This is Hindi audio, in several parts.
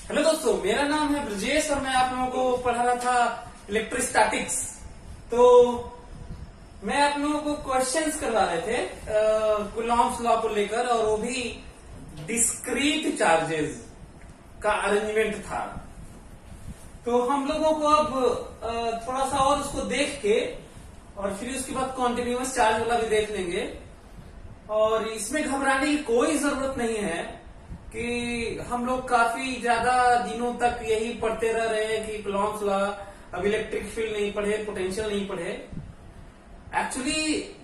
हेलो दोस्तों, मेरा नाम है ब्रजेश और मैं आप लोगों को पढ़ा रहा था इलेक्ट्रोस्टैटिक्स। तो मैं आप लोगों को क्वेश्चंस करवा रहे थे कूलॉम्स लॉ को लेकर, और वो भी डिस्क्रीट चार्जेस का अरेंजमेंट था। तो हम लोगों को अब थोड़ा सा और उसको देख के और फिर उसके बाद कॉन्टिन्यूअस चार्ज वाला भी देख लेंगे। और इसमें घबराने की कोई जरूरत नहीं है कि हम लोग काफी ज्यादा दिनों तक यही पढ़ते रह रहे हैं कि कूलॉम्स लॉ, अब इलेक्ट्रिक फील्ड नहीं पढ़े, पोटेंशियल नहीं पढ़े। एक्चुअली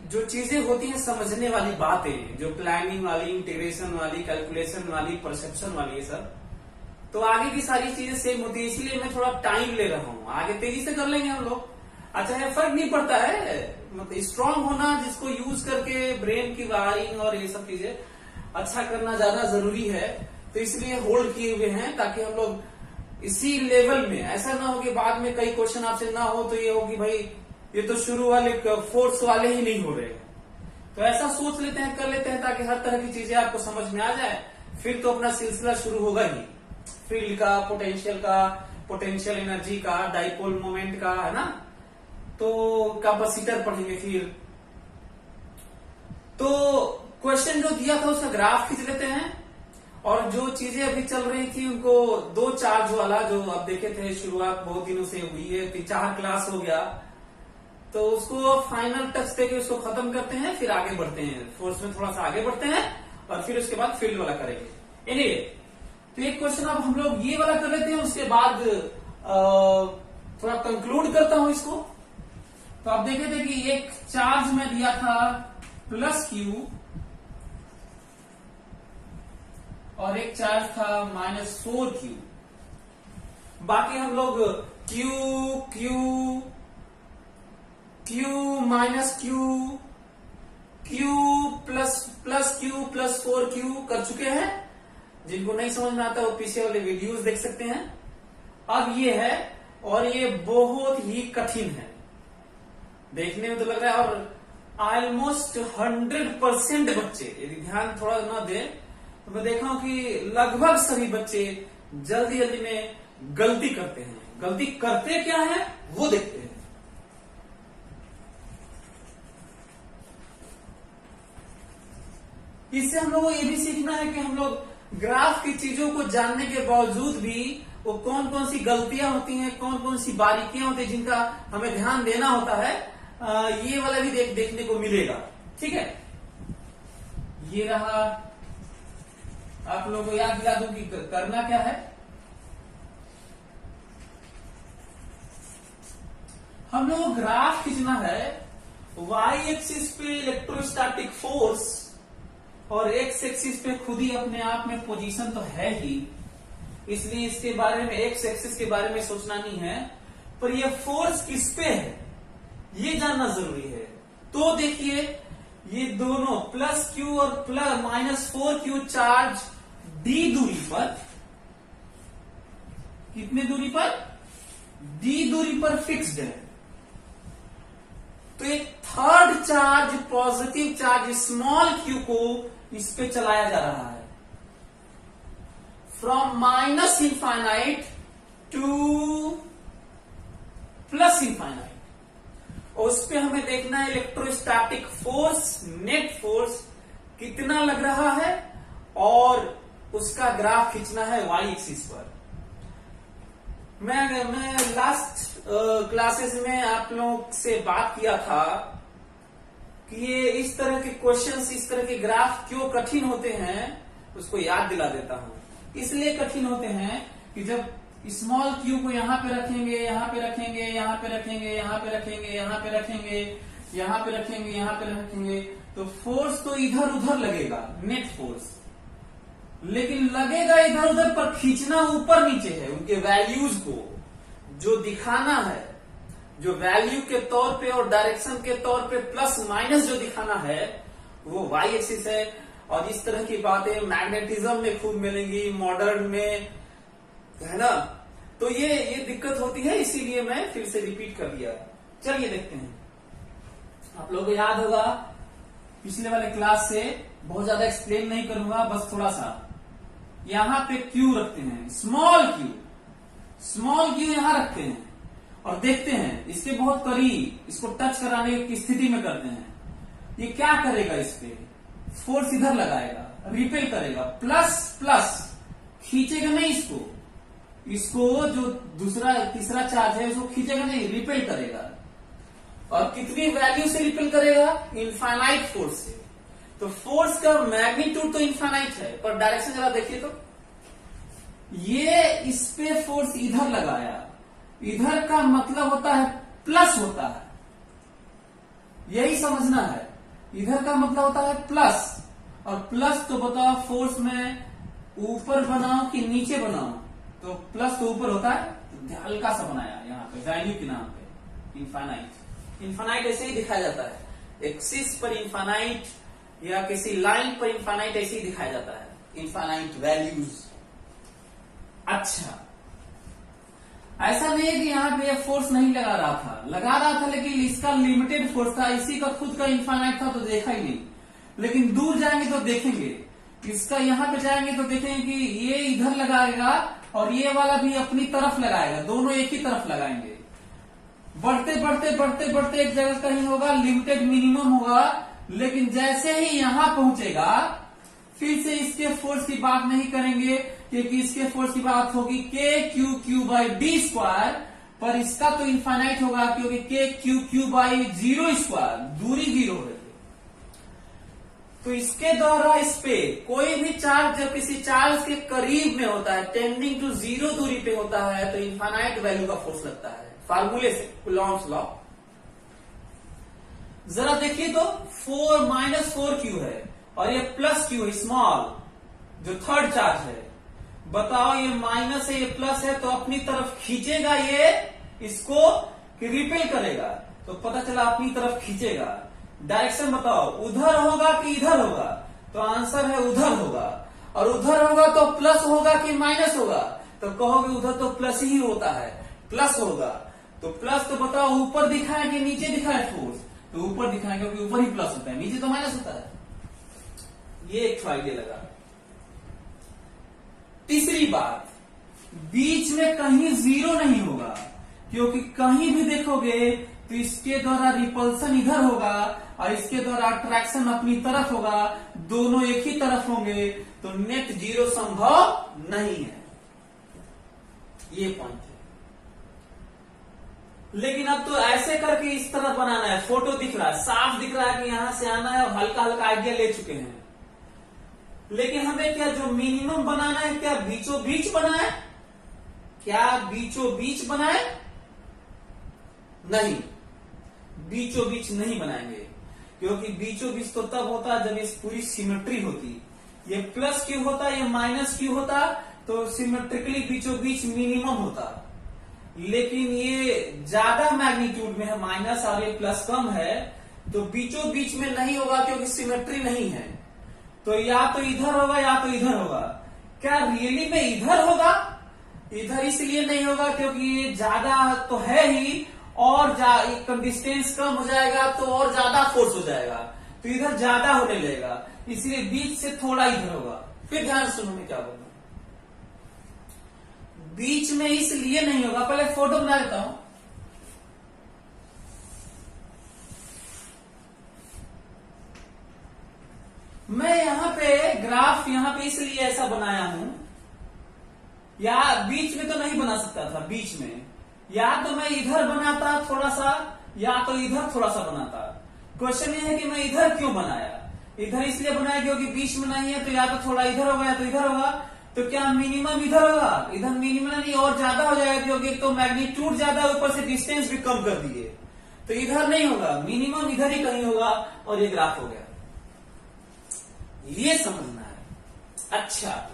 जो चीजें होती हैं समझने वाली बातें, जो प्लानिंग वाली, इंटीग्रेशन वाली, कैलकुलेशन वाली, परसेप्शन वाली, ये सब तो आगे की सारी चीजें सेम होती है। इसलिए मैं थोड़ा टाइम ले रहा हूँ, आगे तेजी से कर लेंगे हम लोग। अच्छा है, फर्क नहीं पड़ता है, मतलब स्ट्रांग होना, जिसको यूज करके ब्रेन की वायरिंग और ये सब चीजें अच्छा करना ज्यादा जरूरी है। तो इसलिए होल्ड किए हुए हैं ताकि हम लोग इसी लेवल में, ऐसा ना हो कि बाद में कई क्वेश्चन आपसे ना हो तो ये हो कि भाई ये तो शुरू वाले फोर्स वाले ही नहीं हो रहे। तो ऐसा सोच लेते हैं, कर लेते हैं, ताकि हर तरह की चीजें आपको समझ में आ जाए। फिर तो अपना सिलसिला शुरू होगा ही, फील्ड का, पोटेंशियल एनर्जी का, डाइपोल मोमेंट का, है ना। तो कैपेसिटर पढ़ेंगे फिर। तो क्वेश्चन जो दिया था उसका ग्राफ खींच लेते हैं, और जो चीजें अभी चल रही थी उनको, दो चार्ज वाला जो आप देखे थे, शुरुआत बहुत दिनों से हुई है, 3-4 क्लास हो गया, तो उसको फाइनल टच देके उसको खत्म करते हैं, फिर आगे बढ़ते हैं, फोर्स में थोड़ा सा आगे बढ़ते हैं, और फिर उसके बाद फील्ड वाला करेंगे। एनीवे, तो एक क्वेश्चन अब हम लोग ये वाला कर लेते हैं, उसके बाद थोड़ा कंक्लूड करता हूं इसको। तो आप देखे थे कि एक चार्ज में दिया था +Q और एक चार्ज था -4Q। बाकी हम लोग Q, Q, Q -Q, Q +Q +4Q कर चुके हैं। जिनको नहीं समझ में आता वो पीछे वाले वीडियोस देख सकते हैं। अब ये है, और ये बहुत ही कठिन है, देखने में तो लग रहा है, और ऑलमोस्ट 100% बच्चे, यदि ध्यान थोड़ा ना दें तो मैं देखा हूं कि लगभग सभी बच्चे जल्दी जल्दी में गलती करते हैं। गलती करते क्या है वो देखते हैं। इससे हम लोगों को ये भी सीखना है कि हम लोग ग्राफ की चीजों को जानने के बावजूद भी वो कौन कौन सी गलतियां होती हैं, कौन कौन सी बारीकियां होती हैं जिनका हमें ध्यान देना होता है। ये वाला भी देखने को मिलेगा। ठीक है, ये रहा। आप लोगों को याद दिला दूं कि करना क्या है। हम लोगों को ग्राफ खींचना है। y एक्सिस पे इलेक्ट्रोस्टैटिक फोर्स, और x एक्सिस पे खुद ही अपने आप में पोजीशन तो है ही, इसलिए इसके बारे में, x एक्सिस के बारे में सोचना नहीं है, पर ये फोर्स किस पे है ये जानना जरूरी है। तो देखिए, ये दोनों +Q और -4Q चार्ज d दूरी पर, कितने दूरी पर, d दूरी पर फिक्स्ड है। तो एक third charge, positive charge q को इस पे चलाया जा रहा है, फ्रॉम -∞ टू +∞। और उस पे हमें देखना है इलेक्ट्रोस्टैटिक फोर्स, नेट फोर्स कितना लग रहा है, और उसका ग्राफ खींचना है y एक्सिस पर। मैं लास्ट क्लासेस में आप लोगों से बात किया था कि ये इस तरह के क्वेश्चंस, इस तरह के ग्राफ क्यों कठिन होते हैं, उसको याद दिला देता हूं। इसलिए कठिन होते हैं कि जब स्मॉल q को यहां पे रखेंगे, यहां पे रखेंगे, यहां पे रखेंगे, यहां पे रखेंगे, यहां पे रखेंगे, यहां पे रखेंगे, यहां पे रखेंगे, तो फोर्स तो इधर उधर लगेगा, नेट फोर्स, लेकिन लगेगा इधर उधर, पर खींचना ऊपर नीचे है। उनके वैल्यूज को जो दिखाना है, जो वैल्यू के तौर पे और डायरेक्शन के तौर पे +- जो दिखाना है वो y एक्सिस है। और इस तरह की बातें मैग्नेटिज्म में खूब मिलेंगी, मॉडर्न में, है ना। तो ये दिक्कत होती है, इसीलिए मैं फिर से रिपीट कर दिया। चलिए देखते हैं। आप लोगों को याद होगा पिछले वाले क्लास से, बहुत ज्यादा एक्सप्लेन नहीं करूंगा, बस थोड़ा सा यहां पे क्यू रखते हैं, स्मॉल क्यू यहां रखते हैं और देखते हैं इसके बहुत करीब, इसको टच कराने की स्थिति में करते हैं। ये क्या करेगा, इस पे फोर्स इधर लगाएगा, रिपेल करेगा, प्लस खींचेगा नहीं इसको जो दूसरा तीसरा चार्ज है उसको खींचेगा नहीं, रिपेल करेगा। और कितनी वैल्यू से रिपेल करेगा, इनफाइनाइट फोर्स से। तो फोर्स का मैग्नीट्यूड तो इनफाइनाइट है, पर डायरेक्शन जरा देखिए तो, ये इस पे फोर्स इधर लगाया, इधर का मतलब होता है प्लस होता है, यही समझना है। इधर का मतलब होता है प्लस, और प्लस तो बताओ फोर्स में ऊपर बनाओ कि नीचे बनाओ, तो प्लस तो ऊपर होता है, तो हल्का सा बनाया यहाँ पे वैल्यू के नाम पे, इनफाइनाइट ऐसे ही दिखाया जाता है, एक्सिस पर इनफाइनाइट या किसी लाइन पर इनफाइनाइट ऐसे ही दिखाया जाता है, इनफाइनाइट वैल्यूज। अच्छा, ऐसा नहीं है कि यहाँ पे फोर्स नहीं लगा रहा था, लेकिन इसका लिमिटेड फोर्स था, इसी का खुद का इनफाइनाइट था तो देखा ही नहीं। लेकिन दूर जाएंगे तो देखेंगे, इसका यहाँ पे जाएंगे तो देखेंगे कि ये इधर लगाएगा और ये वाला भी अपनी तरफ लगाएगा, दोनों एक ही तरफ लगाएंगे। बढ़ते एक जगह कहीं होगा, लिमिटेड मिनिमम होगा, लेकिन जैसे ही यहां पहुंचेगा फिर से इसके फोर्स की बात नहीं करेंगे, क्योंकि इसके फोर्स की बात होगी KQ/d², पर इसका तो इनफाइनाइट होगा क्योंकि KQ/0², दूरी 0 है। तो इसके द्वारा इस पे कोई भी चार्ज जब किसी चार्ज के करीब में होता है, टेंडिंग टू 0 दूरी पे होता है, तो इनफाइनाइट वैल्यू का फोर्स लगता है, फार्मूले से, कूलॉम्स लॉ। जरा देखिए तो, -4Q है और ये +Q है, स्मॉल, जो थर्ड चार्ज है। बताओ ये माइनस है, ये प्लस है, तो अपनी तरफ खींचेगा ये इसको कि रिपेल करेगा, तो पता चला अपनी तरफ खींचेगा। डायरेक्शन बताओ, उधर होगा कि इधर होगा, तो आंसर है उधर होगा। और उधर होगा तो प्लस होगा कि माइनस होगा, तो कहोगे उधर तो प्लस ही होता है, प्लस होगा। तो प्लस तो बताओ ऊपर दिखाए कि नीचे दिखाए फोर्स, तो ऊपर दिखाए क्योंकि ऊपर ही प्लस होता है, नीचे तो माइनस होता है। ये एक आइडिया लगा। तीसरी बात, बीच में कहीं 0 नहीं होगा, क्योंकि कहीं भी देखोगे तो इसके द्वारा रिपल्सन इधर होगा और इसके द्वारा अट्रैक्शन अपनी तरफ होगा, दोनों एक ही तरफ होंगे, तो नेट 0 संभव नहीं है। ये पॉइंट है। लेकिन अब तो ऐसे करके इस तरह बनाना है, फोटो दिख रहा है, साफ दिख रहा है कि यहां से आना है और हल्का हल्का आइडिया ले चुके हैं। लेकिन हमें क्या जो मिनिमम बनाना है, क्या बीचों बीच बनाए, क्या बीचों बीच बनाए? नहीं, बीचों बीच नहीं बनाएंगे, क्योंकि बीचों बीच तो तब होता जब इस पूरी सिमेट्री होती। ये +Q होता, ये -Q होता, तो सिमेट्रिकली बीचों बीच मिनिमम होता। लेकिन ये ज्यादा मैग्नीट्यूड में है माइनस और ये प्लस कम है, तो बीचों बीच में नहीं होगा क्योंकि सिमेट्री नहीं है। तो या तो इधर होगा या तो इधर होगा। क्या रियली में इधर होगा? इधर इसलिए नहीं होगा क्योंकि ये ज्यादा तो है ही, और डिस्टेंस कम हो जाएगा तो और ज्यादा फोर्स हो जाएगा, तो इधर ज्यादा होने लगेगा, इसलिए बीच से थोड़ा इधर होगा। फिर ध्यान सुनो मैं क्या बोलूं, बीच में इसलिए नहीं होगा, पहले फोटो बना लेता हूं। मैं यहां पे ग्राफ यहां पे इसलिए ऐसा बनाया हूं, या बीच में तो नहीं बना सकता था, बीच में या तो मैं इधर बनाता थोड़ा सा या तो इधर थोड़ा सा बनाता। क्वेश्चन ये है कि मैं इधर क्यों बनाया? इधर इसलिए बनाया क्योंकि बीच में नहीं है, तो या तो थोड़ा इधर होगा या तो इधर होगा। तो क्या मिनिमम इधर होगा? इधर मिनिमम नहीं, और ज्यादा हो जाएगा क्योंकि तो मैग्नीट्यूड ज्यादा, ऊपर से डिस्टेंस भी कम कर दिए, तो इधर नहीं होगा, मिनिमम इधर ही कहीं होगा, और ये ग्राफ हो गया। ये समझना है। अच्छा,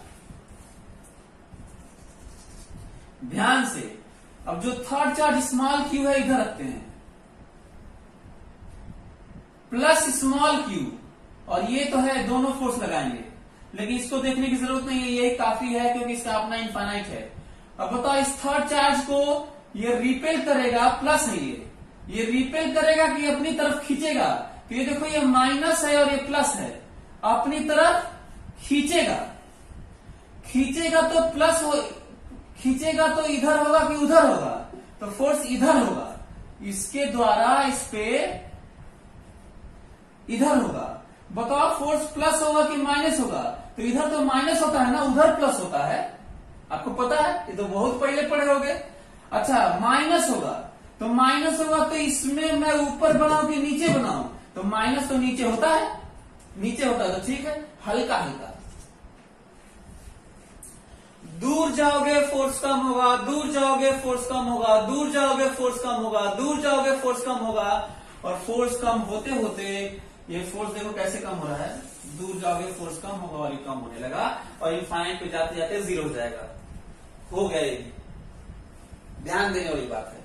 ध्यान से, अब जो थर्ड चार्ज स्मॉल क्यू है इधर रखते हैं, प्लस स्मॉल क्यू, और ये तो है, दोनों फोर्स लगाएंगे, लेकिन इसको देखने की जरूरत नहीं है, ये काफी है क्योंकि इसका अपना इनफाइनाइट है। अब बताओ इस थर्ड चार्ज को ये रिपेल करेगा, प्लस है ये रिपेल करेगा कि अपनी तरफ खींचेगा? तो ये देखो, ये माइनस है और ये प्लस है, अपनी तरफ खींचेगा। खींचेगा तो प्लस हो, खींचेगा तो इधर होगा कि उधर होगा, तो फोर्स इधर होगा, इसके द्वारा इस पे इधर होगा। बताओ फोर्स प्लस होगा कि माइनस होगा? तो इधर तो माइनस होता है ना, उधर प्लस होता है, आपको पता है, ये तो बहुत पहले पढ़े होगे। अच्छा माइनस होगा, तो माइनस होगा तो इसमें मैं ऊपर बनाऊं कि नीचे बनाऊं? तो माइनस तो नीचे होता है, नीचे होता है, तो ठीक है, हल्का हल्का। दूर जाओगे फोर्स कम होगा, दूर जाओगे फोर्स कम होगा, दूर जाओगे फोर्स कम होगा, दूर जाओगे फोर्स कम होगा, और फोर्स कम होते होते ये फोर्स देखो कैसे कम हो रहा है, दूर जाओगे फोर्स कम होगा और ये कम होने लगा, और इनफाइनाइट पे जाते जाते जीरो हो जाएगा। हो गया ये, ध्यान देने वाली बात है।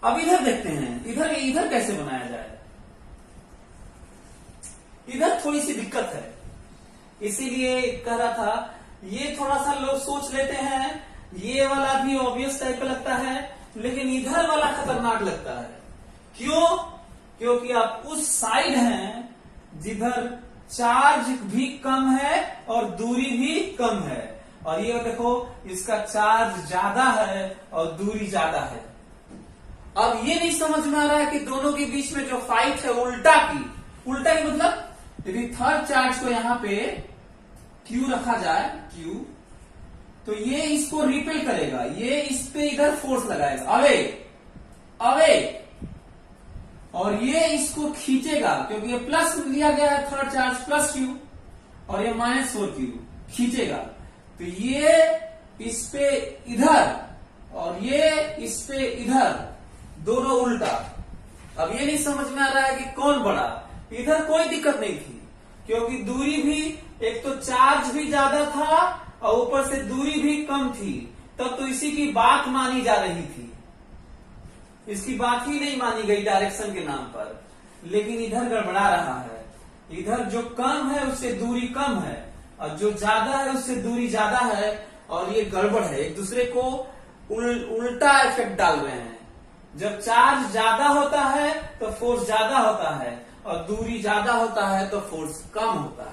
अब इधर देखते हैं, इधर इधर कैसे बनाया जाए। इधर थोड़ी सी दिक्कत है, इसीलिए कह रहा था ये थोड़ा सा लोग सोच लेते हैं, ये वाला भी ऑब्वियस टाइप का लगता है, लेकिन इधर वाला खतरनाक लगता है। क्यों? क्योंकि आप उस साइड हैं जिधर चार्ज भी कम है और दूरी भी कम है, और ये देखो इसका चार्ज ज्यादा है और दूरी ज्यादा है। अब ये नहीं समझ में आ रहा है कि दोनों के बीच में जो फाइट है उल्टा की, उल्टा की मतलब यदि थर्ड चार्ज को यहां पे Q रखा जाए, Q, तो ये इसको रिपेल करेगा, ये इस पे इधर फोर्स लगाएगा, अवे अवे, और ये इसको खींचेगा, क्योंकि ये प्लस लिया गया है थर्ड चार्ज प्लस Q, और ये -4Q खींचेगा, तो ये इस पे इधर और ये इस पे इधर, दोनों उल्टा। अब ये नहीं समझ में आ रहा है कि कौन बड़ा। इधर कोई दिक्कत नहीं थी, क्योंकि दूरी भी, एक तो चार्ज भी ज्यादा था और ऊपर से दूरी भी कम थी, तब तो इसी की बात मानी जा रही थी, इसकी बात ही नहीं मानी गई डायरेक्शन के नाम पर। लेकिन इधर गड़बड़ा रहा है, इधर जो कम है उससे दूरी कम है, और जो ज्यादा है उससे दूरी ज्यादा है, और ये गड़बड़ है, एक दूसरे को उल्टा इफेक्ट डाल रहे हैं। जब चार्ज ज्यादा होता है तो फोर्स ज्यादा होता है, और दूरी ज्यादा होता है तो फोर्स कम होता है।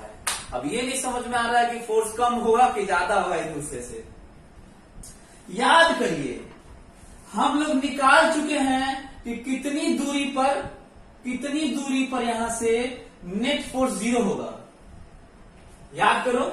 अब ये नहीं समझ में आ रहा है कि फोर्स कम होगा कि ज्यादा होगा एक दूसरे से। याद करिए, हम लोग निकाल चुके हैं कि कितनी दूरी पर यहां से नेट फोर्स जीरो होगा। याद करो,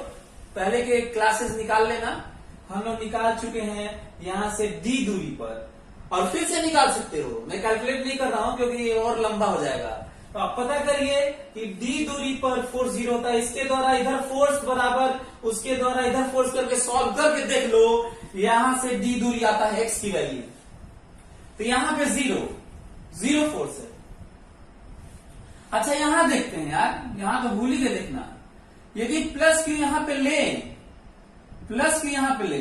पहले के क्लासेस निकाल लेना, हम लोग निकाल चुके हैं यहां से D दूरी पर, और फिर से निकाल सकते हो, मैं कैलकुलेट नहीं कर रहा हूं क्योंकि ये और लंबा हो जाएगा। तो आप पता करिए कि D दूरी पर फोर्स जीरो होता है, इसके द्वारा इधर फोर्स बराबर उसके द्वारा इधर फोर्स करके सॉल्व करके देख लो, यहां से D दूरी आता है x की वैल्यू, तो यहां पे जीरो फोर्स है। अच्छा यहां देखते हैं यार, यहां तो भूल ही गए देखना, यदि प्लस Q यहां पे ले, प्लस Q यहां पे ले,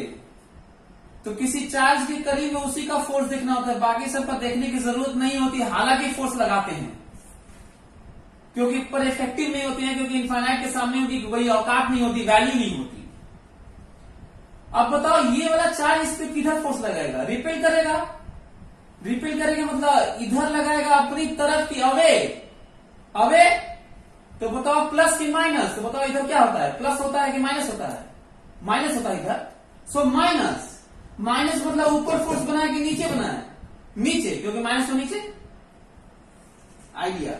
तो किसी चार्ज के करीब में उसी का फोर्स देखना होता है, बाकी सबका देखने की जरूरत नहीं होती, हालांकि फोर्स लगाते हैं क्योंकि पर इफेक्टिव नहीं होती है, क्योंकि इनफाइनाइट के सामने उनकी कोई औकात नहीं होती, वैल्यू नहीं होती। अब बताओ ये वाला चार्ज इस पे किधर फोर्स लगाएगा? रिपेल करेगा, रिपेल करेगा मतलब इधर लगाएगा अपनी तरफ की, अवे, तो बताओ प्लस की माइनस, तो बताओ इधर क्या होता है, प्लस होता है कि माइनस होता है? माइनस होता है इधर, सो माइनस मतलब ऊपर फोर्स बनाया कि नीचे बनाया? नीचे, क्योंकि माइनस तो नीचे। आइडिया।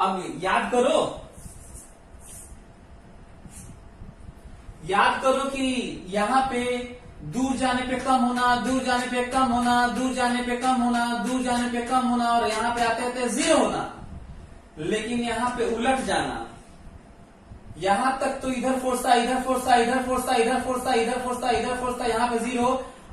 अब याद करो कि यहां पे दूर जाने पे कम होना, दूर जाने पे कम होना, दूर जाने पे कम होना, दूर जाने पे कम होना, और यहां पे आते आते जीरो होना। लेकिन यहां पे उलट जाना, यहां तक तो इधर फोर्स था, इधर फोर्स था, इधर फोर्स था, इधर फोर्स था, इधर फोर्स था, इधर फोर्स था, यहां पे जीरो,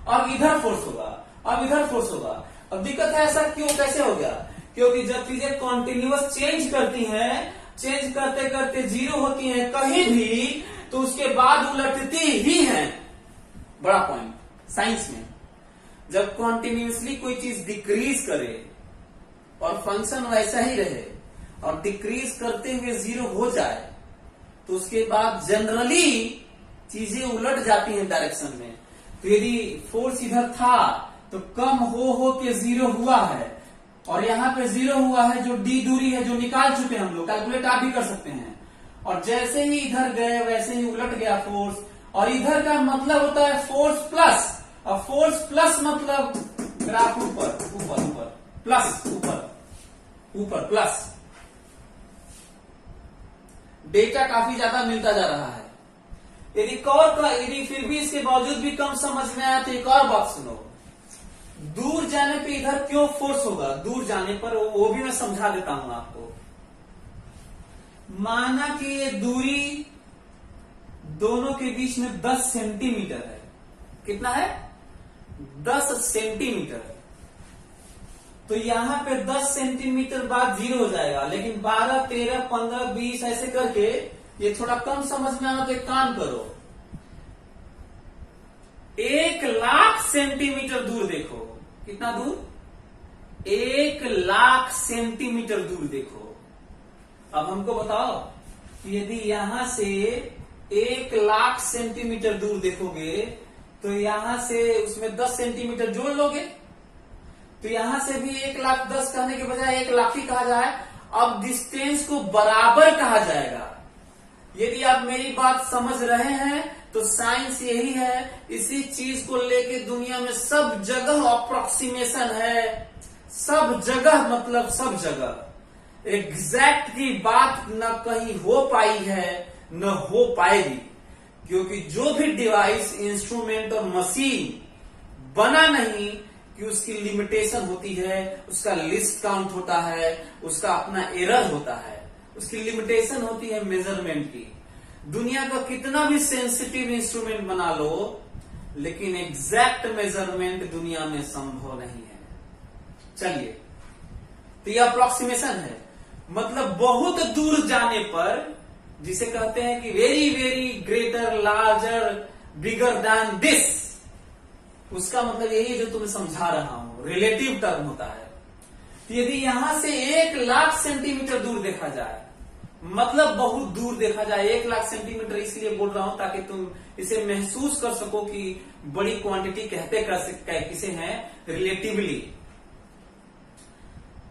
अब इधर फोर्स होगा, अब इधर फोर्स होगा। अब दिक्कत है ऐसा क्यों, कैसे हो गया? क्योंकि जब चीजें कॉन्टिन्यूअस चेंज करती हैं, चेंज करते करते जीरो होती हैं कहीं भी, तो उसके बाद उलटती ही हैं। बड़ा पॉइंट साइंस में, जब कॉन्टिन्यूअसली कोई चीज डिक्रीज करे और फंक्शन वैसा ही रहे और डिक्रीज करते हुए जीरो हो जाए, तो उसके बाद जनरली चीजें उलट जाती हैं डायरेक्शन में। तो यदि फोर्स इधर था तो कम हो के जीरो हुआ है, और यहां पे जीरो हुआ है, जो D दूरी है जो निकाल चुके हैं हम लोग, कैलकुलेट आप भी कर सकते हैं, और जैसे ही इधर गए वैसे ही उलट गया फोर्स, और इधर का मतलब होता है फोर्स प्लस, और फोर्स प्लस मतलब ग्राफ ऊपर ऊपर ऊपर प्लस ऊपर ऊपर प्लस। डेटा काफी ज्यादा मिलता जा रहा है। यदि फिर भी इसके बावजूद भी कम समझ में आया तो एक और बात सुनो। दूर जाने पे इधर क्यों फोर्स होगा, दूर जाने पर वो भी मैं समझा देता हूं आपको। माना कि ये दूरी दोनों के बीच में 10 सेंटीमीटर है। कितना है? 10 सेंटीमीटर। तो यहां पे 10 सेंटीमीटर बाद 0 हो जाएगा, लेकिन 12, 13, 15, 20 ऐसे करके ये थोड़ा कम समझ में आना तो एक काम करो, 1,00,000 सेंटीमीटर दूर देखो। कितना दूर? 1,00,000 सेंटीमीटर दूर देखो। अब हमको बताओ कि यदि यहां से 1,00,000 सेंटीमीटर दूर देखोगे तो यहां से उसमें 10 सेंटीमीटर जोड़ लोगे, तो यहां से भी 1,10,000 कहने के बजाय 1,00,000 ही कहा जाए। अब डिस्टेंस को बराबर कहा जाएगा। यदि आप मेरी बात समझ रहे हैं तो साइंस यही है। इसी चीज को लेके दुनिया में सब जगह अप्रोक्सीमेशन है। सब जगह मतलब सब जगह एग्जैक्ट की बात न कहीं हो पाई है न हो पाएगी, क्योंकि जो भी डिवाइस, इंस्ट्रूमेंट और मशीन बना नहीं कि उसकी लिमिटेशन होती है, उसका लिस्ट काउंट होता है, उसका अपना एरर होता है, उसकी लिमिटेशन होती है मेजरमेंट की। दुनिया का कितना भी सेंसिटिव इंस्ट्रूमेंट बना लो, लेकिन एग्जैक्ट मेजरमेंट दुनिया में संभव नहीं है। चलिए, तो यह अप्रोक्सीमेशन है। मतलब बहुत दूर जाने पर, जिसे कहते हैं कि very very greater, larger, bigger than this, उसका मतलब यही जो तुम्हें समझा रहा हूं, रिलेटिव टर्म होता है। तो यदि यहां से 1,00,000 सेंटीमीटर दूर देखा जाए, मतलब बहुत दूर देखा जाए, 1,00,000 सेंटीमीटर इसलिए बोल रहा हूं ताकि तुम इसे महसूस कर सको कि बड़ी क्वांटिटी कहते किसे हैं, रिलेटिवली।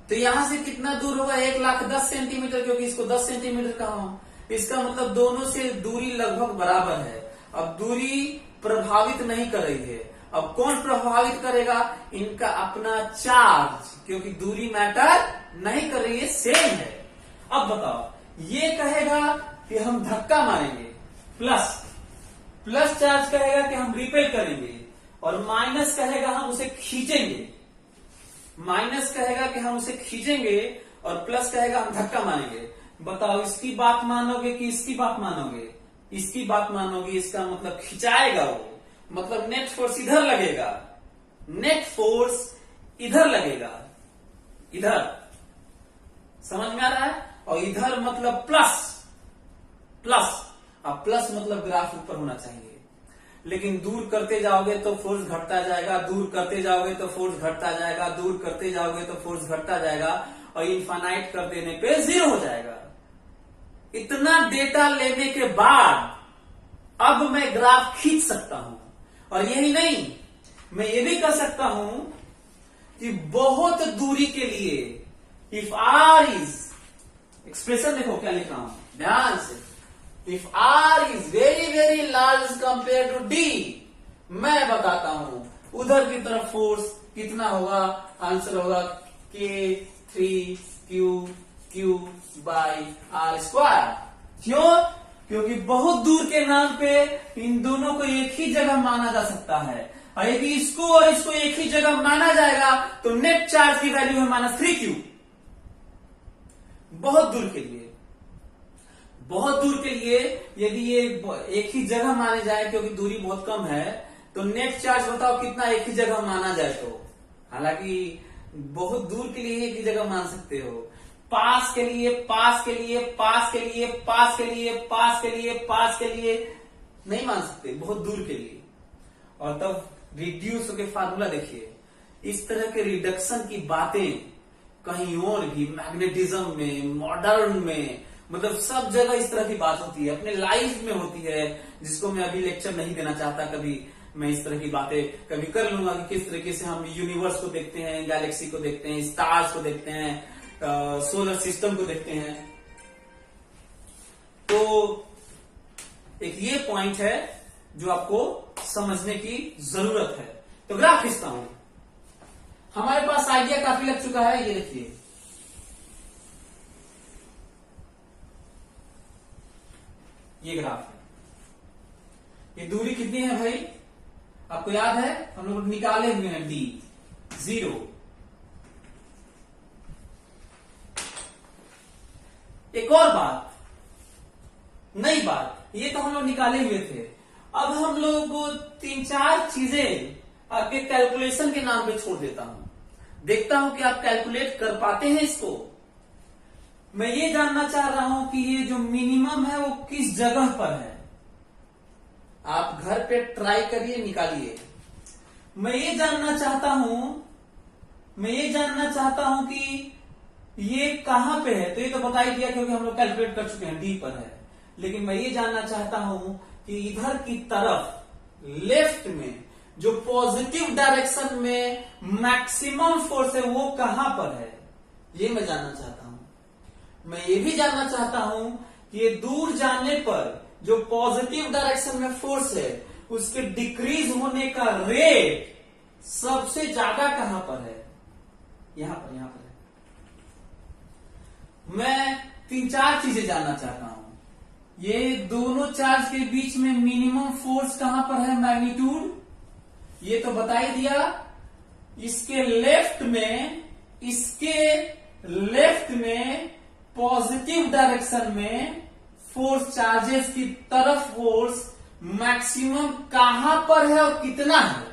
तो यहां से कितना दूर होगा? 1,10,000 सेंटीमीटर, क्योंकि इसको 10 सेंटीमीटर कहा हूं। इसका मतलब दोनों से दूरी लगभग बराबर है। अब दूरी प्रभावित नहीं कर रही है। अब कौन प्रभावित करेगा? इनका अपना चार्ज, क्योंकि दूरी मैटर नहीं कर रही है, सेम है। अब बताओ, ये कहेगा कि हम धक्का मारेंगे, प्लस चार्ज कहेगा कि हम रिपेल करेंगे, और माइनस कहेगा हम उसे खींचेंगे। माइनस कहेगा कि हम उसे खींचेंगे और प्लस कहेगा हम धक्का मारेंगे। बताओ, इसकी बात मानोगे कि इसकी बात मानोगे? इसकी बात मानोगे। इसका मतलब खिंचाएगा वो, मतलब नेट फोर्स इधर लगेगा, नेट फोर्स इधर लगेगा, इधर। समझ में आ रहा है? और इधर मतलब प्लस। अब प्लस मतलब ग्राफ ऊपर होना चाहिए। लेकिन दूर करते जाओगे तो फोर्स घटता जाएगा, दूर करते जाओगे तो फोर्स घटता जाएगा, दूर करते जाओगे तो फोर्स घटता जाएगा, और इनफाइनाइट कर देने पे 0 हो जाएगा। इतना डेटा लेने के बाद अब मैं ग्राफ खींच सकता हूं। और यही नहीं, मैं ये भी कर सकता हूं कि बहुत दूरी के लिए इफ आर इज, एक्सप्रेशन देखो क्या लिखा हूं ध्यान से, if R is very very large compare to D, मैं बताता हूं उधर की तरफ फोर्स कितना होगा। आंसर होगा K3Q बाई आर स्क्वायर। क्यों? क्योंकि बहुत दूर के नाम पे इन दोनों को एक ही जगह माना जा सकता है, और यदि इसको और इसको एक ही जगह माना जाएगा तो नेट चार्ज की वैल्यू है -3Q। बहुत दूर के लिए यदि ये एक ही जगह माने जाए, क्योंकि दूरी बहुत कम है, तो नेट चार्ज बताओ कितना एक ही जगह माना जाए तो। हालांकि बहुत दूर के लिए एक ही जगह मान सकते हो, पास के लिए नहीं मान सकते, बहुत दूर के लिए। और तब रिड्यूस के फार्मूला देखिए। इस तरह के रिडक्शन की बातें कहीं और भी, मैग्नेटिज्म में, मॉडर्न में, मतलब सब जगह इस तरह की बात होती है, अपने लाइफ में होती है, जिसको मैं अभी लेक्चर नहीं देना चाहता। कभी मैं इस तरह की बातें कभी कर लूंगा कि किस तरीके से हम यूनिवर्स को देखते हैं, गैलेक्सी को देखते हैं, स्टार्स को देखते हैं, सोलर सिस्टम को देखते हैं। तो एक ये पॉइंट है जो आपको समझने की जरूरत है। तो ग्राफ खींचता हूं। हमारे पास आइडिया काफी लग चुका है। ये देखिए, ये ग्राफ है। ये दूरी कितनी है भाई? आपको याद है, हम लोग निकाले हुए हैं डी 0। एक और बात, नई बात, ये तो हम लोग निकाले हुए थे। अब हम लोग को 3-4 चीजें आपके कैलकुलेशन के नाम पे छोड़ देता हूं। देखता हूं कि आप कैलकुलेट कर पाते हैं इसको। मैं ये जानना चाह रहा हूं कि ये जो मिनिमम है वो किस जगह पर है। आप घर पे ट्राई करिए, निकालिए। मैं ये जानना चाहता हूं कि ये कहां पे है। तो ये तो बता ही दिया क्योंकि हम लोग कैलकुलेट कर चुके हैं, डी पर है। लेकिन मैं ये जानना चाहता हूं कि इधर की तरफ लेफ्ट में जो पॉजिटिव डायरेक्शन में मैक्सिमम फोर्स है वो कहां पर है, ये मैं जानना चाहता हूं। मैं ये भी जानना चाहता हूं कि ये दूर जाने पर जो पॉजिटिव डायरेक्शन में फोर्स है उसके डिक्रीज होने का रेट सबसे ज्यादा कहां पर है? यहां पर है। मैं 3-4 चीजें जानना चाहता हूं। ये दोनों चार्ज के बीच में मिनिमम फोर्स कहां पर है, मैग्नीट्यूड, ये तो बता ही दिया। इसके लेफ्ट में पॉजिटिव डायरेक्शन में फोर्स, चार्जेस की तरफ फोर्स मैक्सिमम कहां पर है और कितना है।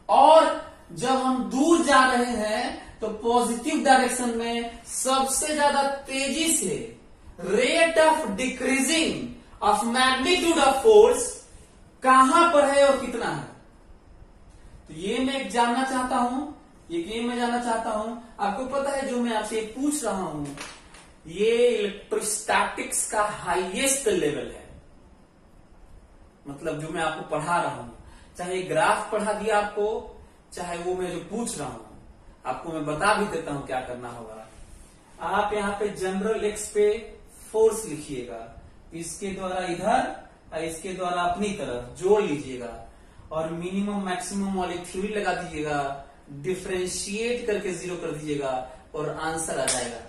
और जब हम दूर जा रहे हैं तो पॉजिटिव डायरेक्शन में सबसे ज्यादा तेजी से rate of decreasing of magnitude of force कहां पर है और कितना है। तो ये मैं जानना चाहता हूं। आपको पता है जो मैं आपसे पूछ रहा हूं ये इलेक्ट्रोस्टैटिक्स का हाईएस्ट लेवल है। मतलब जो मैं आपको पढ़ा रहा हूं, चाहे ग्राफ पढ़ा दिया आपको, चाहे वो मैं जो पूछ रहा हूं आपको मैं बता भी देता हूं क्या करना होगा। आप यहाँ पे जनरल एक्स पे फोर्स लिखिएगा, इसके द्वारा इधर और इसके द्वारा अपनी तरफ जोड़ लीजिएगा और मिनिमम मैक्सिमम वाली थ्योरी लगा दीजिएगा, डिफरेंशिएट करके 0 कर दीजिएगा और आंसर आ जाएगा।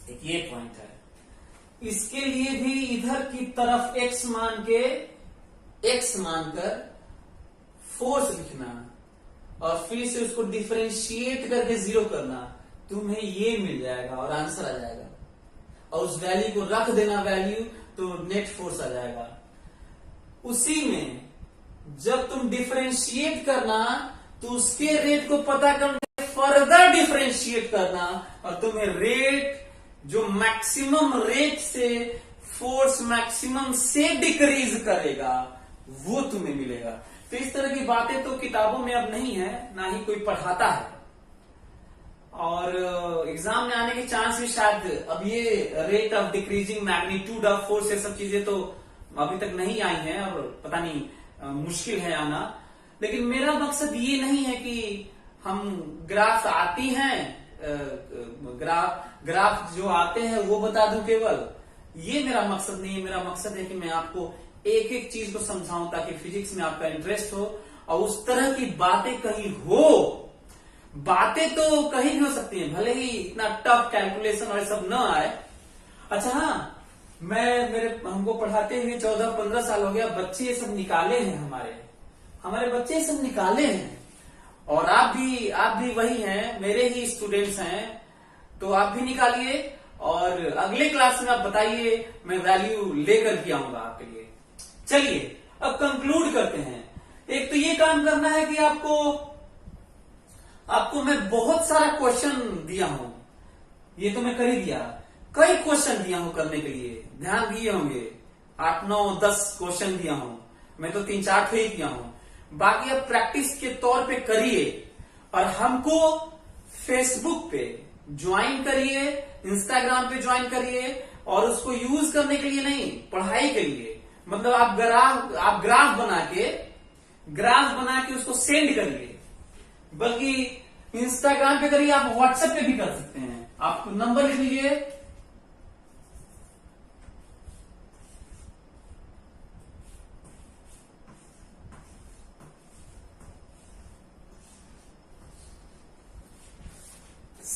एक ये पॉइंट है। इसके लिए भी इधर की तरफ x मानकर फोर्स लिखना और फिर से उसको डिफरेंशिएट करके 0 करना, तुम्हें ये मिल जाएगा और आंसर आ जाएगा। और उस वैल्यू को रख देना वैल्यू, तो नेट फोर्स आ जाएगा। उसी में जब तुम डिफरेंशिएट करना तो उसके रेट को पता करके फर्दर डिफरेंशिएट करना और तुम्हें रेट जो मैक्सिमम रेट से फोर्स मैक्सिमम से डिक्रीज करेगा वो तुम्हें मिलेगा। तो इस तरह की बातें तो किताबों में अब नहीं है, ना ही कोई पढ़ाता है। और एग्जाम में आने के चांस भी शायद अब ये rate of decreasing magnitude of force ये सब चीजें तो अभी तक नहीं आई हैं और पता नहीं मुश्किल है आना। लेकिन मेरा मकसद ये नहीं है कि हम ग्राफ आती हैं, ग्राफ जो आते हैं वो बता दूं केवल, ये मेरा मकसद नहीं है। मेरा मकसद है कि मैं आपको एक एक चीज को समझाऊं ताकि फिजिक्स में आपका इंटरेस्ट हो और उस तरह की बातें कहीं हो। बातें तो कहीं भी हो सकती हैं, भले ही इतना टफ कैलकुलेशन और सब न आए। अच्छा हाँ, हमको पढ़ाते हुए 14-15 साल हो गया, बच्चे ये सब निकाले हैं, हमारे बच्चे ये सब निकाले हैं। और आप भी वही हैं, मेरे ही स्टूडेंट्स हैं, तो आप भी निकालिए और अगले क्लास में आप बताइए, मैं वैल्यू लेकर के आऊंगा आपके लिए। चलिए अब कंक्लूड करते हैं। एक तो ये काम करना है कि आपको मैं बहुत सारा क्वेश्चन दिया हूं, ये तो मैं कर ही दिया। कई क्वेश्चन दिया हूं करने के लिए, ध्यान दिए होंगे, 8, 9, 10 क्वेश्चन दिया हूं। मैं तो 3-4 ही किया हूं। बाकी अब प्रैक्टिस के तौर पे करिए और हमको फेसबुक पे ज्वाइन करिए, इंस्टाग्राम पे ज्वाइन करिए और उसको यूज करने के लिए नहीं, पढ़ाई के लिए। मतलब आप ग्राफ बना के उसको सेंड करिए, बल्कि इंस्टाग्राम पे करिए, आप व्हाट्सएप पे भी कर सकते हैं। आप नंबर लिख लीजिए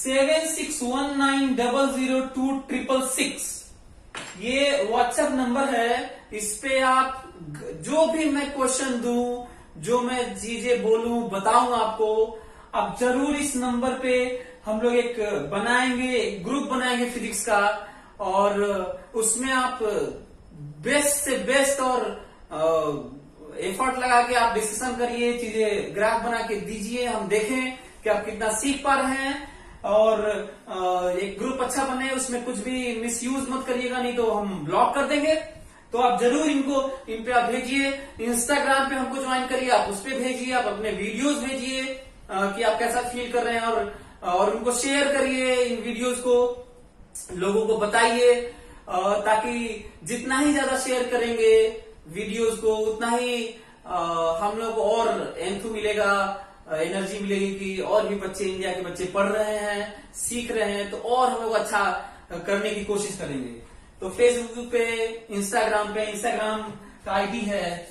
7619002666 ये व्हाट्सएप नंबर है। इस पे आप जो भी मैं क्वेश्चन दूं, जो मैं चीजें बोलूं, बताऊं आपको, आप जरूर इस नंबर पे हम लोग एक ग्रुप बनाएंगे फिजिक्स का, और उसमें आप बेस्ट से बेस्ट और एफर्ट लगा के आप डिस्कशन करिए, चीजें ग्राफ बना के दीजिए, हम देखें कि आप कितना सीख पा रहे हैं। और एक ग्रुप अच्छा बने, उसमें कुछ भी मिसयूज मत करिएगा, नहीं तो हम ब्लॉक कर देंगे। तो आप जरूर इन पे आप भेजिए। इंस्टाग्राम पे हमको ज्वाइन करिए, आप उस पे भेजिए, आप अपने वीडियोस भेजिए कि आप कैसा फील कर रहे हैं, और उनको शेयर करिए इन वीडियोस को, लोगों को बताइए, ताकि जितना ही ज्यादा शेयर करेंगे वीडियोस को, उतना ही हम लोग को और एंथू मिलेगा, एनर्जी मिलेगी कि और भी बच्चे, इंडिया के बच्चे पढ़ रहे हैं, सीख रहे हैं, तो और हम लोग अच्छा करने की कोशिश करेंगे। तो फेसबुक पे, इंस्टाग्राम का आईडी है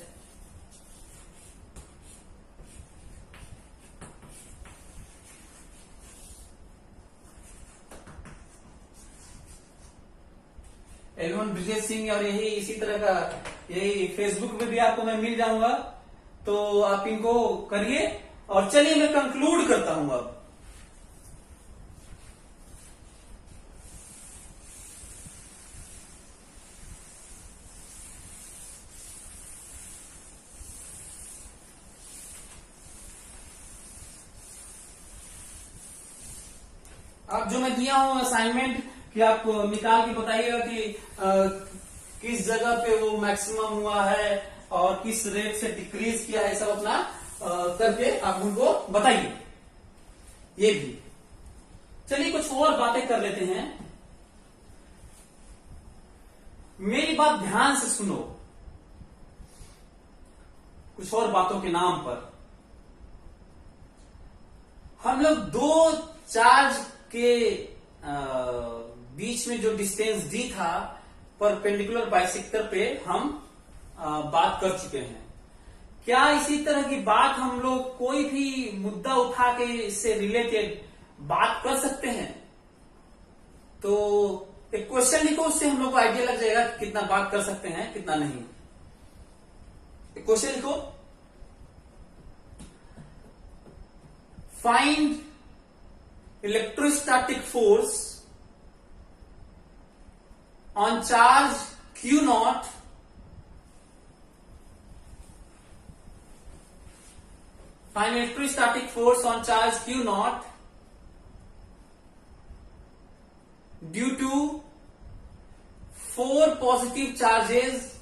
एलवन ब्रिजेश सिंह, और यही इसी तरह का यही फेसबुक पे भी आपको मैं मिल जाऊंगा। तो आप इनको करिए। और चलिए मैं कंक्लूड करता हूं अब जो मैं दिया हूं असाइनमेंट, कि आप निकाल के बताइएगा कि किस जगह पे वो मैक्सिमम हुआ है और किस रेट से डिक्रीज किया है, सब अपना करके आप उनको बताइए। ये भी चलिए कुछ और बातें कर लेते हैं। मेरी बात ध्यान से सुनो, कुछ और बातों के नाम पर हम लोग दो चार्ज के बीच में जो डिस्टेंस डी था, परपेंडिकुलर बाइसेक्टर पे हम बात कर चुके हैं। क्या इसी तरह की बात हम लोग कोई भी मुद्दा उठा के इससे रिलेटेड बात कर सकते हैं? तो एक क्वेश्चन लिखो, उससे हम लोग को आइडिया लग जाएगा कि कितना बात कर सकते हैं, कितना नहीं। एक क्वेश्चन लिखो, find electrostatic force on charge Q naught find electrostatic force on charge Q naught due to 4 positive charges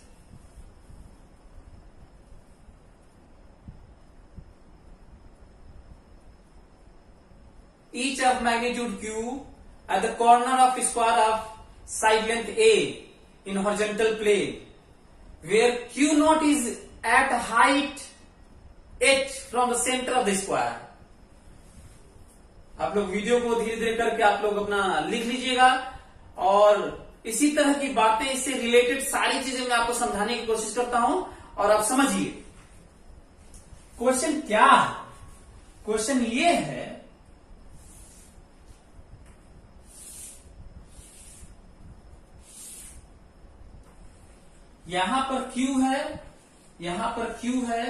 each of magnitude Q at the corner of square of side length A in horizontal plane, where Q naught is at height h from the center of the square. आप लोग वीडियो को धीरे धीरे करके आप लोग अपना लिख लीजिएगा, और इसी तरह की बातें, इससे रिलेटेड सारी चीजें मैं आपको समझाने की कोशिश करता हूं, और आप समझिए। क्वेश्चन क्या है? क्वेश्चन ये है, यहां पर Q है, यहां पर Q है,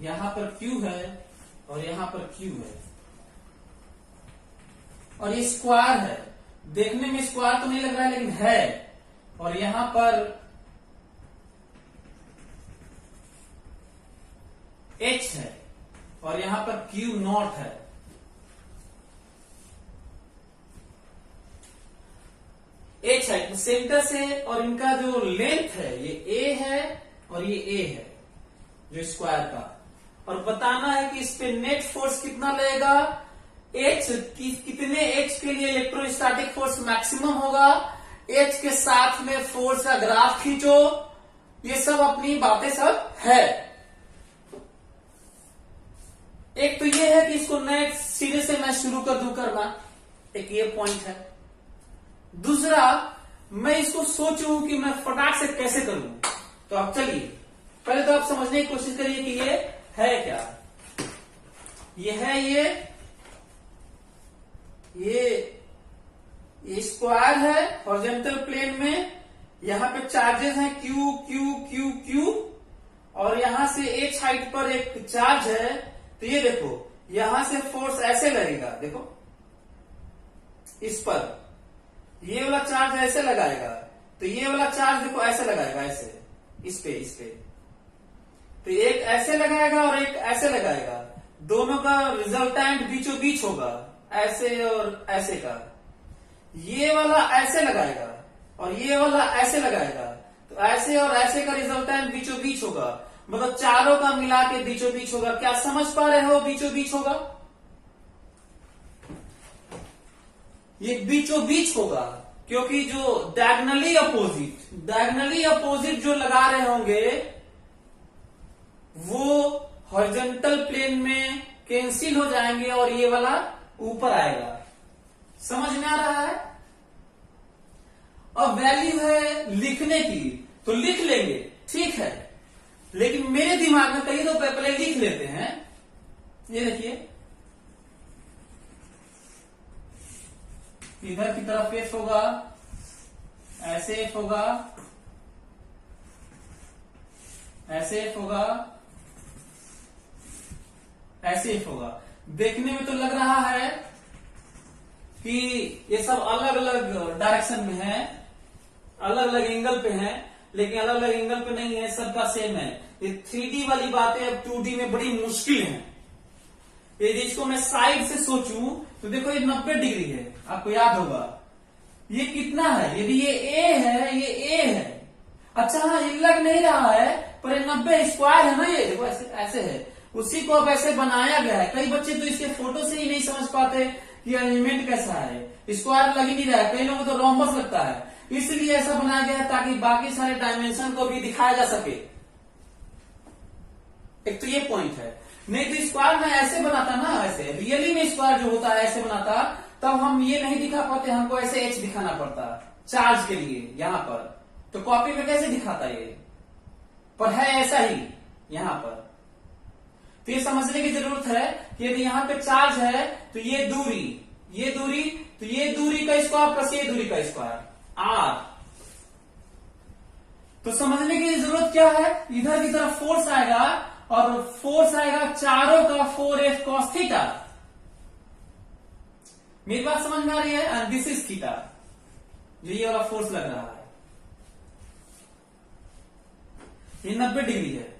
यहां पर Q है, और यहां पर Q है, और ये स्क्वायर है। देखने में स्क्वायर तो नहीं लग रहा है, लेकिन है। और यहां पर H है, और यहां पर Q नॉट है। H है सेंटर से, और इनका जो लेंथ है ये A है और ये A है, जो स्क्वायर का। और बताना है कि इस पे नेट फोर्स कितना लगेगा, H कितने H के लिए इलेक्ट्रोस्टैटिक फोर्स मैक्सिमम होगा, H के साथ में फोर्स का ग्राफ खींचो। ये सब अपनी बातें सब है। एक तो ये है कि इसको नेट सीधे से मैं शुरू कर दूं करना, एक ये पॉइंट है। दूसरा, मैं इसको सोचूं कि मैं फटाक से कैसे करूं। तो अब चलिए पहले तो आप समझने की कोशिश करिए कि ये है क्या। ये है ये ये स्क्वायर है हॉरिजॉन्टल प्लेन में, यहाँ पे चार्जेस हैं क्यू क्यू क्यू क्यू, और यहां से एच हाइट पर एक चार्ज है। तो ये देखो यहां से फोर्स ऐसे लगेगा, देखो इस पर ये वाला चार्ज ऐसे लगाएगा, तो ये वाला चार्ज देखो ऐसे लगाएगा, ऐसे इस पे तो एक ऐसे लगाएगा और एक ऐसे लगाएगा, दोनों का रिजल्टेंट बीचों बीच होगा, ऐसे और ऐसे का। ये वाला ऐसे लगाएगा और ये वाला ऐसे लगाएगा, तो ऐसे और ऐसे का रिजल्टेंट बीचों बीच होगा, मतलब चारों का मिला के बीचों बीच होगा। क्या समझ पा रहे हो बीचों बीच होगा? ये बीचों बीच होगा क्योंकि जो डायगनली अपोजिट जो लगा रहे होंगे वो हॉरिजॉन्टल प्लेन में कैंसिल हो जाएंगे और ये वाला ऊपर आएगा। समझ में आ रहा है? अब वैल्यू है लिखने की, तो लिख लेंगे, ठीक है, लेकिन मेरे दिमाग में कहीं तो पहले लिख लेते हैं। ये देखिए इधर की तरफ एफ होगा, ऐसे एफ होगा, ऐसे एफ होगा, ऐसे एफ होगा। देखने में तो लग रहा है कि ये सब अलग अलग डायरेक्शन में है, अलग अलग एंगल पे है, लेकिन अलग अलग एंगल पे नहीं है, सबका सेम है। ये 3D वाली बातें अब 2D में बड़ी मुश्किल है। ये जिसको मैं साइड से सोचूं तो देखो ये 90 डिग्री है, आपको याद होगा। ये कितना है? यदि ये ए है, ये ए है, अच्छा हाँ ये लग नहीं रहा है पर ये 90 स्क्वायर है ना, ये देखो ऐसे ऐसे है, उसी को अब ऐसे बनाया गया है। कई बच्चे तो इसके फोटो से ही नहीं समझ पाते कि अरेंजमेंट कैसा है, स्क्वायर लग ही नहीं रहा है, कई लोगों को तो रोम्बस लगता है, इसलिए ऐसा बनाया गया है ताकि बाकी सारे डायमेंशन को भी दिखाया जा सके। एक तो ये पॉइंट है, नहीं तो स्क्वायर में ऐसे बनाता ना, ऐसे रियली में स्क्वायर जो होता है ऐसे बनाता, तब हम ये नहीं दिखा पाते, हमको ऐसे एच दिखाना पड़ता चार्ज के लिए यहां पर। तो कॉपी में कैसे दिखाता ये, पर है ऐसा ही यहां पर। तो ये समझने की जरूरत है कि यदि यहां पे चार्ज है तो ये दूरी तो ये दूरी का स्क्वायर प्लस ये दूरी का स्क्वायर आर। तो समझने की जरूरत क्या है, इधर की तरफ फोर्स आएगा और फोर्स आएगा चारों का 4F cos थीटा। मेरी बात समझ में आ रही है? एंड दिस इज थीटा, जो ये वाला फोर्स लग रहा है, ये 90 डिग्री है,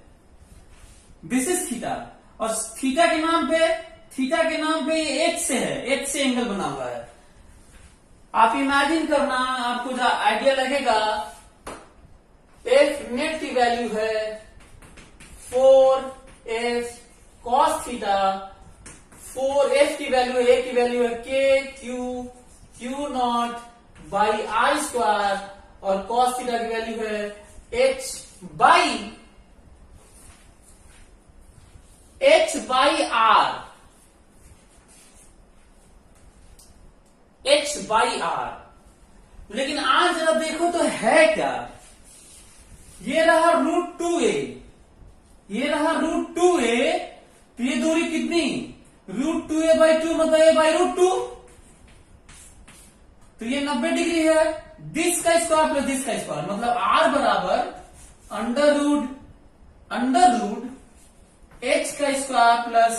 दिस इज थीटा। और थीटा के नाम पे ये एच से है, एच से एंगल बना हुआ है। आप इमेजिन करना, आपको जो आइडिया लगेगा, एफ नेट की वैल्यू है 4F cos थीटा, 4F की वैल्यू है, ए की वैल्यू है के Q not by I square, और cos थीटा की वैल्यू है H बाई आर। लेकिन आज जरा देखो तो है क्या, ये रहा √2a, ये रहा √2a, तो ये दूरी कितनी, √2a/2 मतलब a/√2, तो ये 90 डिग्री है। दिस का स्क्वायर प्लस दिस का स्क्वायर मतलब r बराबर अंडर रूट h का स्क्वायर प्लस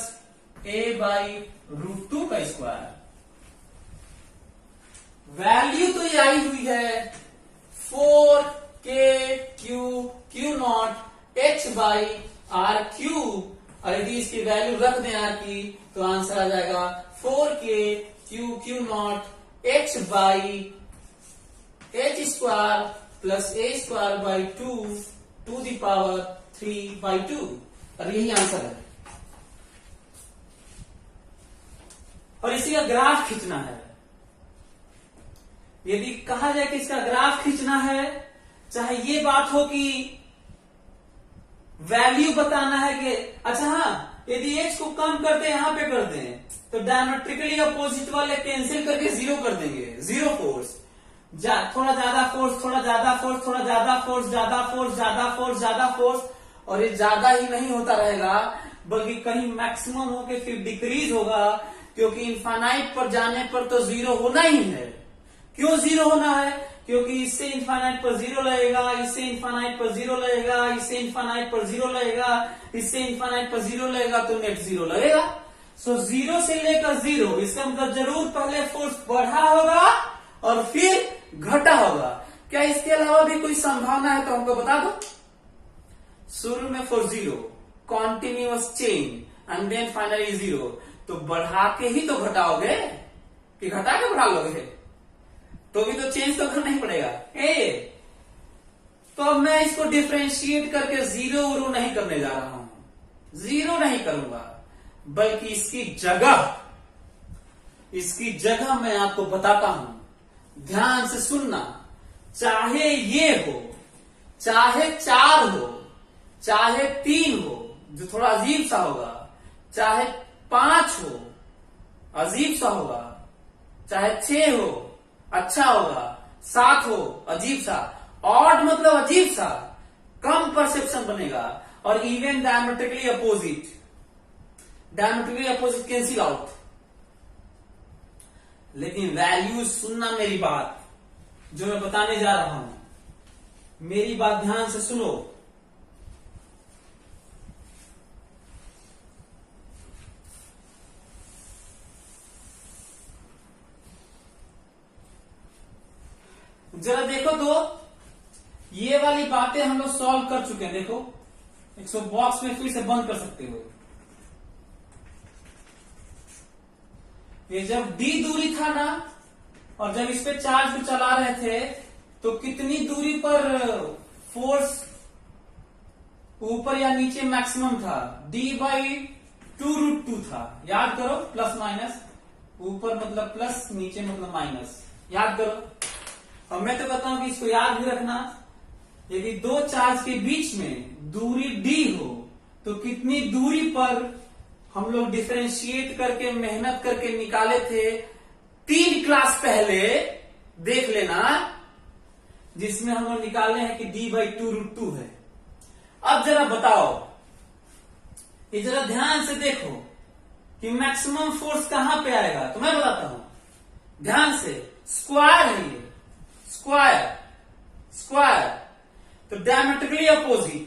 a/√2 का स्क्वायर। वैल्यू तो ये आई हुई है 4k H/r³। और यदि इसकी वैल्यू रख दें r की तो आंसर आ जाएगा 4k H/h² plus a²/2 to the power 3/2। और यही आंसर है। और इसी का ग्राफ खींचना है। यदि कहा जाए कि इसका ग्राफ खींचना है, चाहे ये बात हो कि वैल्यू बताना है कि अच्छा हाँ यदि h को कम करते यहां पे कर दें तो डायमेट्रिकली अपोजिट वाले कैंसिल करके 0 कर देंगे, 0 फोर्स, थोड़ा ज्यादा फोर्स, थोड़ा ज्यादा फोर्स, थोड़ा ज्यादा फोर्स, ज्यादा फोर्स, ज्यादा फोर्स, ज्यादा फोर्स, और ये ज्यादा ही नहीं होता रहेगा बल्कि कहीं मैक्सिमम होके फिर डिक्रीज होगा, क्योंकि इनफाइनाइट पर जाने पर तो जीरो होना ही है। क्यों जीरो होना है? क्योंकि इससे इनफाइनाइट पर जीरो लगेगा, इससे इनफाइनाइट पर जीरो लगेगा, इससे इनफाइनाइट पर जीरो लगेगा, इससे इनफाइनाइट पर जीरो लगेगा, तो नेट जीरो लगेगा। सो जीरो से लेकर जीरो, इसका मतलब जरूर पहले फोर्स बढ़ा होगा और फिर घटा होगा। क्या इसके अलावा भी कोई संभावना है तो हमको बता दो। शुरू में force zero, continuous chain and then finally zero, तो बढ़ा के ही तो घटाओगे कि घटा के बढ़ा लोगे? तो भी तो चेंज तो करना ही पड़ेगा। तो अब मैं इसको डिफरेंशिएट करके जीरो उरो नहीं करने जा रहा हूं, जीरो नहीं करूंगा, बल्कि इसकी जगह मैं आपको बताता हूं। ध्यान से सुनना। चाहे ये हो, चाहे 4 हो, चाहे 3 हो जो थोड़ा अजीब सा होगा, चाहे 5 हो अजीब सा होगा, चाहे 6 हो अच्छा होगा, 7 हो अजीब सा, ऑड मतलब अजीब सा, कम परसेप्शन बनेगा, और even diametrically opposite cancel out. लेकिन वैल्यूज सुनना मेरी बात जो मैं बताने जा रहा हूं, मेरी बात ध्यान से सुनो। जरा देखो तो, ये वाली बातें हम लोग सॉल्व कर चुके हैं। देखो, इसको बॉक्स में फिर से बंद कर सकते हो। ये जब d दूरी था ना, और जब इस पे चार्ज को चला रहे थे, तो कितनी दूरी पर फोर्स ऊपर या नीचे मैक्सिमम था? d/2√2 था। याद करो, प्लस माइनस, ऊपर मतलब प्लस, नीचे मतलब माइनस। याद करो। और मैं तो कहता हूं कि इसको याद भी रखना, यदि दो चार्ज के बीच में दूरी d हो, तो कितनी दूरी पर हम लोग डिफरेंशिएट करके मेहनत करके निकाले थे 3 क्लास पहले, देख लेना, जिसमें हम लोग निकाले हैं कि d/2√2 है। अब जरा बताओ, ये जरा ध्यान से देखो कि मैक्सिमम फोर्स कहां पे आएगा। तो मैं बताता हूं ध्यान से। स्क्वायर है ये, स्क्वायर, तो डायमेट्रिकली अपोजिट,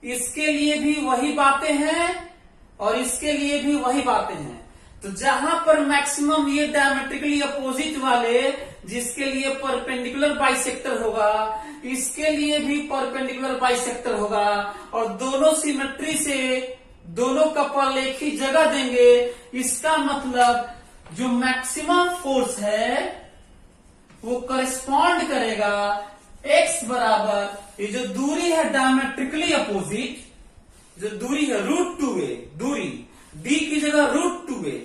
इसके लिए भी वही बातें हैं और इसके लिए भी वही बातें हैं। तो जहां पर मैक्सिमम ये डायमेट्रिकली अपोजिट वाले, जिसके लिए परपेंडिकुलर बाइसेक्टर होगा, इसके लिए भी परपेंडिकुलर बाइसेक्टर होगा, और दोनों सिमेट्री से दोनों कपल एक ही जगह देंगे। इसका मतलब जो मैक्सिमम फोर्स है वो करस्पॉन्ड करेगा x बराबर, ये जो दूरी है डायमेट्रिकली अपोजिट, जो दूरी है √2a, दूरी d की जगह √2a,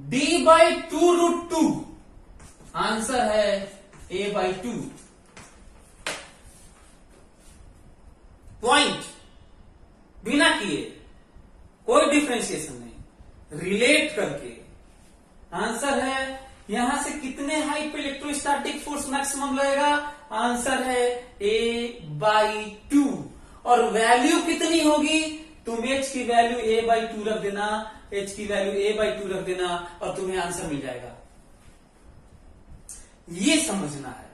d/2√2, आंसर है a/2। पॉइंट बिना किए, कोई डिफरेंशिएशन नहीं, रिलेट करके आंसर है। यहां से कितने हाइट पे इलेक्ट्रोस्टैटिक फोर्स मैक्सिमम लगेगा? आंसर है a/2। और वैल्यू कितनी होगी? तुम h की वैल्यू a/2 रख देना, h की वैल्यू a/2 रख देना, और तुम्हें आंसर मिल जाएगा। ये समझना है,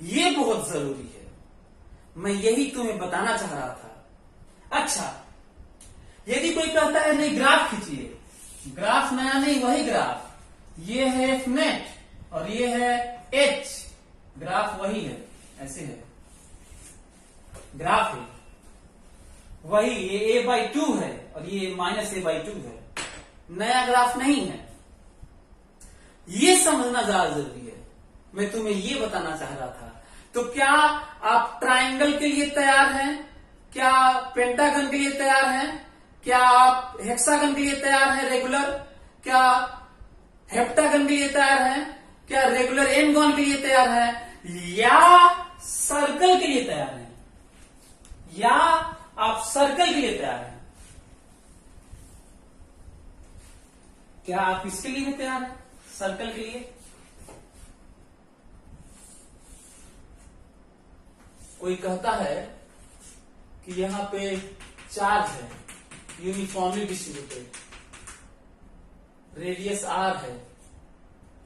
ये बहुत जरूरी है। मैं यही तुम्हें बताना चाह रहा था। अच्छा, यदि कोई कहता है नहीं ग्राफ खींचिए, ग्राफ नया नहीं, वही ग्राफ, ये है F नेट और ये है H, ग्राफ वही है, ऐसे है, ग्राफ है वही, ये a/2 है और ये -a/2 है, नया ग्राफ नहीं है। ये समझना ज्यादा जरूरी है। मैं तुम्हें ये बताना चाह रहा था। तो क्या आप ट्राइंगल के लिए तैयार हैं? क्या पेंटागन के लिए तैयार हैं? क्या आप हेक्सागन के लिए तैयार हैं रेगुलर? क्या हेप्टागन के लिए तैयार हैं? क्या रेगुलर एनगॉन के लिए तैयार हैं? या सर्कल के लिए तैयार हैं? या आप सर्कल के लिए तैयार हैं? क्या आप इसके लिए भी तैयार हैं, सर्कल के लिए? कोई कहता है कि यहाँ पे चार्ज है यूनिफॉर्मली डिस्ट्रीब्यूटेड, रेडियस r है,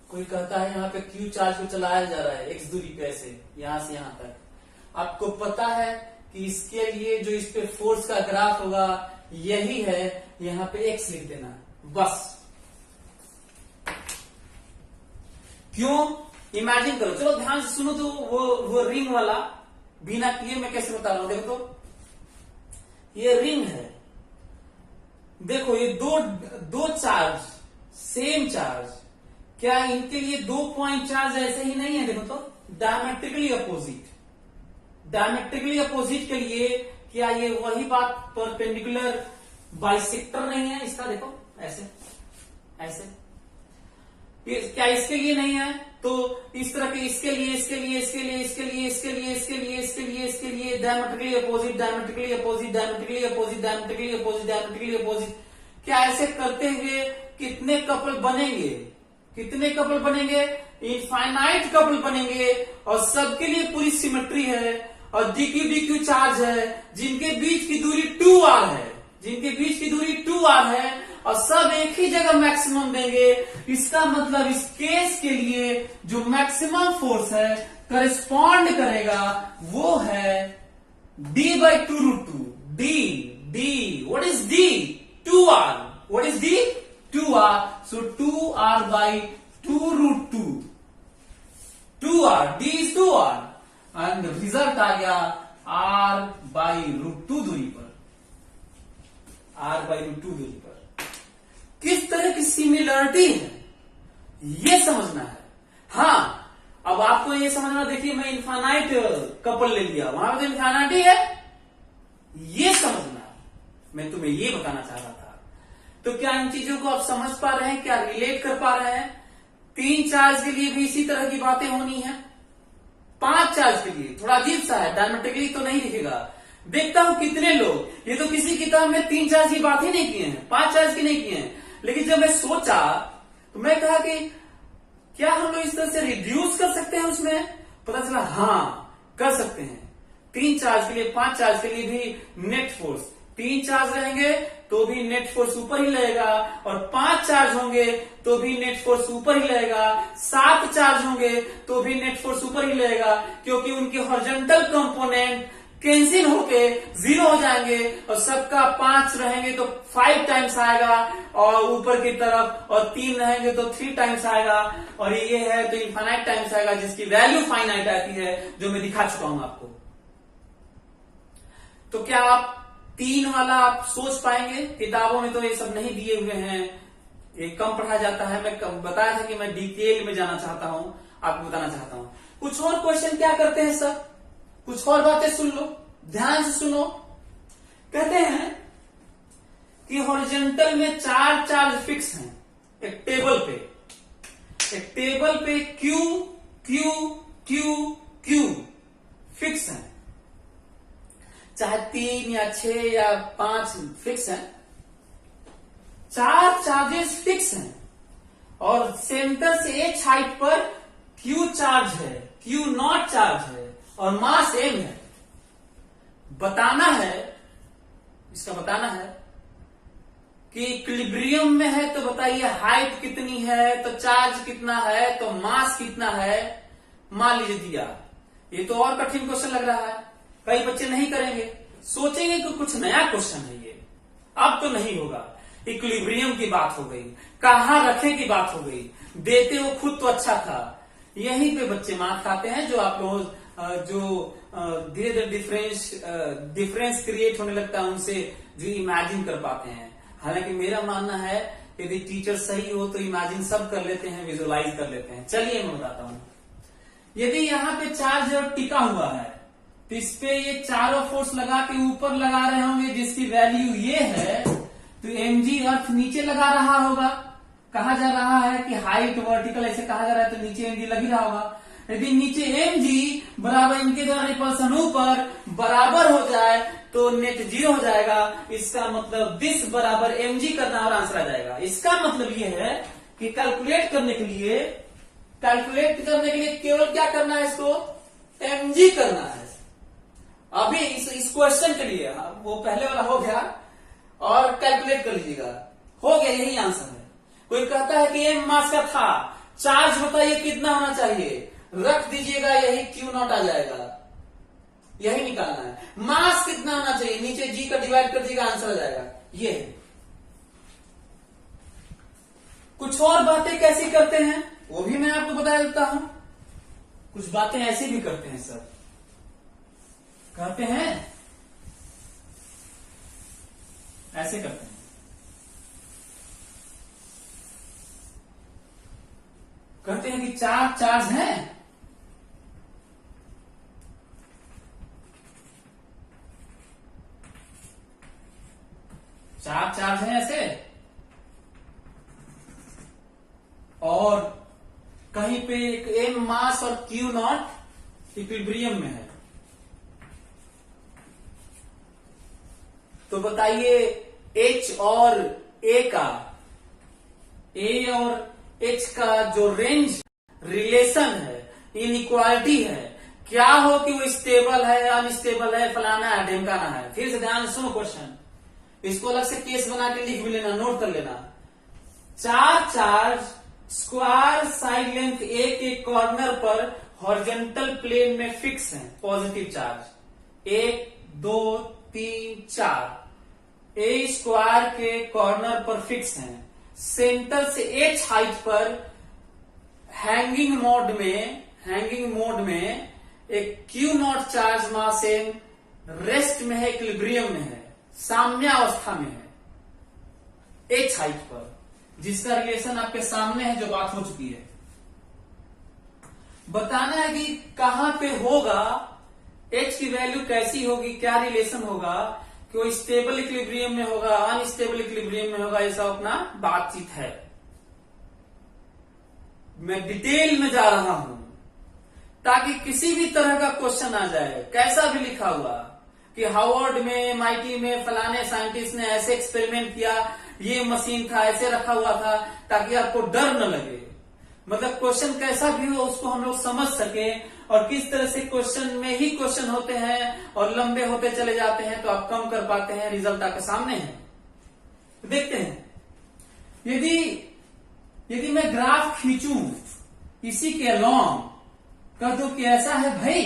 कोई कहता है यहाँ पे q चार्ज को चलाया जा रहा है x दूरी पे, ऐसे यहां से यहां तक, आपको पता है कि इसके लिए जो इस पे फोर्स का ग्राफ होगा यही है, यहाँ पे x लिख देना बस। क्यों? इमेजिन करो, चलो ध्यान से सुनो तो वो रिंग वाला बिना किए मैं कैसे बता रहा हूं, देखो तो ये रिंग है, देखो ये दो चार्ज, सेम चार्ज, क्या इनके लिए 2 पॉइंट चार्ज ऐसे ही नहीं है? देखो तो डायमेट्रिकली अपोजिट, डायमेट्रिकली अपोजिट के लिए क्या ये वही बात परपेंडिकुलर बाइसेक्टर नहीं है इसका? देखो ऐसे ऐसे, क्या इसके लिए नहीं है? तो इस तरह के इसके लिए इसके लिए इसके लिए इसके लिए इसके लिए इसके लिए इसके लिए इसके लिए diametrically opposite, diametrically opposite, diametrically opposite, diametrically opposite, diametrically opposite, क्या ऐसे करते हुए कितने कपल बनेंगे? कितने कपल बनेंगे? इनफाइनाइट कपल बनेंगे, और सबके लिए पूरी सिमेट्री है, और dq चार्ज है, जिनके बीच की दूरी 2r है, जिनके बीच की दूरी 2r है, और सब एक ही जगह मैक्सिमम देंगे। इसका मतलब इस केस के लिए जो मैक्सिमम फोर्स है करेस्पॉन्ड करेगा वो है d/2√2। d what is d? 2r. what is d? 2r. so 2r/2√2, 2r, d is 2r, and result आ गया r/√2 दूरी पर, r/√2 दूरी पर। किस तरह की सिमिलरिटी है ये समझना है। हाँ, अब आपको ये समझना, देखिए मैं इनफाइनाइट कपल ले लिया, वहां पर तो इनफाइनाइट ही है, ये समझना है, मैं तुम्हें ये बताना चाह रहा था। तो क्या इन चीजों को आप समझ पा रहे हैं? क्या रिलेट कर पा रहे हैं? 3 चार्ज के लिए भी इसी तरह की बातें होनी है, 5 चार्ज के लिए थोड़ा अजीब सा है, डायमेट्रिकली तो नहीं लिखेगा। देखता हूं कितने लोग, ये तो किसी किताब में 3 चार्ज की बात ही नहीं किए हैं, 5 चार्ज की नहीं किए हैं, लेकिन जब मैं सोचा तो मैं कहा कि क्या हम लोग इस तरह से रिड्यूस कर सकते हैं उसमें? पता चला हाँ कर सकते हैं। 3 चार्ज के लिए, 5 चार्ज के लिए भी नेट फोर्स, 3 चार्ज रहेंगे तो भी नेट फोर्स ऊपर ही लगेगा, और 5 चार्ज होंगे तो भी नेट फोर्स ऊपर ही लगेगा, 7 चार्ज होंगे तो भी नेट फोर्स ऊपर ही लगेगा, क्योंकि उनके हॉरिजॉन्टल कंपोनेंट कैंसिल होके 0 हो जाएंगे, और सबका 5 रहेंगे तो 5 टाइम्स आएगा और ऊपर की तरफ, और 3 रहेंगे तो 3 टाइम्स आएगा, और ये है तो इनफाइनाइट टाइम्स आएगा, जिसकी वैल्यू फाइनाइट आती है, जो मैं दिखा चुका हूं आपको। तो क्या आप 3 वाला आप सोच पाएंगे? किताबों में तो ये सब नहीं दिए हुए हैं, ये कम पढ़ा जाता है। मैं बताया था कि मैं डिटेल में जाना चाहता हूं, आपको बताना चाहता हूं। कुछ और क्वेश्चन क्या करते हैं सब, कुछ और बातें सुन लो, ध्यान से सुनो। कहते हैं कि हॉरिजॉन्टल में 4 चार्ज फिक्स हैं एक टेबल पे, एक टेबल पे Q Q Q Q fix है, चाहे 3 या 6 या 5 फिक्स है, 4 चार्जेस फिक्स हैं, और सेंटर से H हाइट पर Q चार्ज है, Q0 चार्ज है, और मास m है। बताना है, इसका बताना है कि इक्विलिब्रियम में है, तो बताइए हाइट कितनी है, तो चार्ज कितना है, तो मास कितना है। मान लीजिए दिया, ये तो और कठिन क्वेश्चन लग रहा है, कई बच्चे नहीं करेंगे, सोचेंगे कि कुछ नया क्वेश्चन है ये, अब तो नहीं होगा। इक्विलिब्रियम की बात हो गई, कहां रखे की बात हो गई, देते वो खुद तो अच्छा था, यहीं पे बच्चे मार खाते हैं। जो आप लोग जो धीरे धीरे डिफरेंस क्रिएट होने लगता है उनसे, जो इमेजिन कर पाते हैं। हालांकि मेरा मानना है यदि टीचर सही हो तो इमेजिन सब कर लेते हैं, विजुअलाइज कर लेते हैं। चलिए मैं बताता हूं, यदि यहाँ पे चार्ज टिका हुआ है तो इस पे ये चारों फोर्स लगा के ऊपर लगा रहे होंगे, जिसकी वैल्यू ये है, तो mg अर्थ नीचे लगा रहा होगा। कहा जा रहा है कि हाइट वर्टिकल ऐसे कहा जा रहा है, तो नीचे mg लग ही रहा होगा। यदि नीचे mg बराबर इनके द्वारा रिपल्सन ऊपर बराबर हो जाए तो नेट 0 हो जाएगा। इसका मतलब दिस बराबर mg करना और आंसर आ जाएगा। इसका मतलब ये है कि कैलकुलेट करने के लिए केवल क्या करना है, इसको mg करना है। अभी इस क्वेश्चन के लिए वो पहले वाला हो गया और कैलकुलेट कर लीजिएगा, हो गया, यही आंसर है। कोई कहता है कि एम मास का था, चार्ज बताइए कितना होना चाहिए, रख दीजिएगा, यही क्यू नॉट आ जाएगा, यही निकालना है। मास कितना होना चाहिए, नीचे जी का डिवाइड कर दीजिएगा, आंसर आ जाएगा। ये है। कुछ और बातें कैसी करते हैं वो भी मैं आपको बता देता हूं। कुछ बातें ऐसी भी करते हैं सर, कहते हैं ऐसे करते हैं, कहते हैं कि चार चार्ज है, चार चार्ज है ऐसे, और कहीं पे एक एम मास और क्यू नॉट इक्विलिब्रियम में है। तो बताइए एच और ए का, ए और एच का जो रेंज रिलेशन है, इनइक्वालिटी है, क्या हो कि वो स्टेबल है, अनस्टेबल है, फलाना है, ढिमकाना है। फिर से ध्यान सुनो क्वेश्चन, इसको अलग से केस बना के लिख भी लेना, नोट कर लेना। चार charge square side length A के कॉर्नर पर हॉरिजॉन्टल प्लेन में फिक्स है, पॉजिटिव चार्ज 1 2 3 4 ए स्क्वायर के कॉर्नर पर फिक्स है, सेंटर से एच हाइट पर हैंगिंग मोड में एक Q naught charge mass M rest में है, इक्विलिब्रियम में है, साम्यावस्था में है एच हाइट पर, जिसका रिलेशन आपके सामने है, जो बात हो चुकी है। बताना है कि कहां पे होगा, एच की वैल्यू कैसी होगी, क्या रिलेशन होगा, कि वो स्टेबल इक्विलिब्रियम में होगा, अनस्टेबल इक्विलिब्रियम में होगा, ये सब अपना बातचीत है। मैं डिटेल में जा रहा हूं ताकि किसी भी तरह का क्वेश्चन आ जाए, कैसा भी लिखा हुआ, कि हार्वर्ड में, MIT में फलाने साइंटिस्ट ने ऐसे एक्सपेरिमेंट किया, ये मशीन था, ऐसे रखा हुआ था, ताकि आपको डर न लगे। मतलब क्वेश्चन कैसा भी हो उसको हम लोग समझ सके, और किस तरह से क्वेश्चन में ही क्वेश्चन होते हैं और लंबे होते चले जाते हैं, तो आप कम कर पाते हैं, रिजल्ट आपके सामने है। तो देखते हैं, यदि मैं ग्राफ खींचूं इसी के अलॉन्ग, कर दो कि ऐसा है भाई,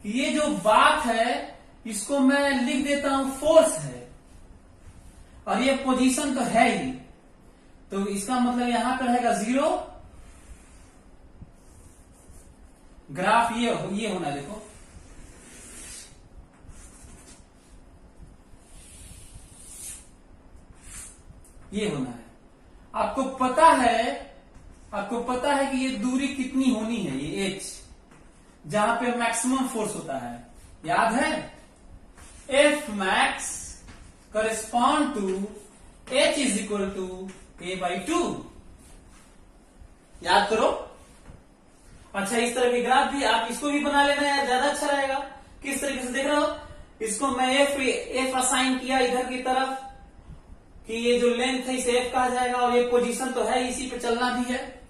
कि ये जो बात है इसको मैं लिख देता हूं फोर्स है, और ये पोजीशन तो है ही, तो इसका मतलब यहां पर रहेगा 0, ग्राफ ये होना, देखो ये होना है। आपको पता है कि ये दूरी कितनी होनी है, ये एच, जहां पे मैक्सिमम फोर्स होता है, याद है, F max correspond to H is equal to a/2, याद करो। अच्छा, इस तरह की ग्राफ भी आप इसको भी बना लेना है, ज्यादा अच्छा रहेगा। किस तरीके से देख रहे हो, इसको मैं एफ असाइन किया इधर की तरफ, कि ये जो लेंथ है इसे एफ कहा जाएगा, और ये पोजीशन तो है, इसी पे चलना भी है,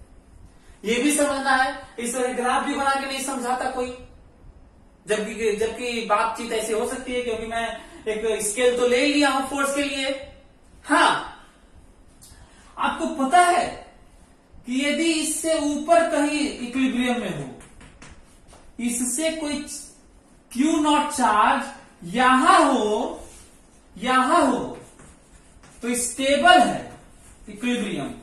ये भी समझना है। इस तरह ग्राफ भी बना के नहीं समझाता कोई, जबकि बातचीत ऐसे हो सकती है, क्योंकि मैं एक स्केल तो ले लिया हूं फोर्स के लिए। हाँ, आपको पता है कि यदि इससे ऊपर कहीं इक्विलिब्रियम में हो, इससे कोई क्यू नॉट चार्ज यहां हो तो स्टेबल है इक्विलिब्रियम।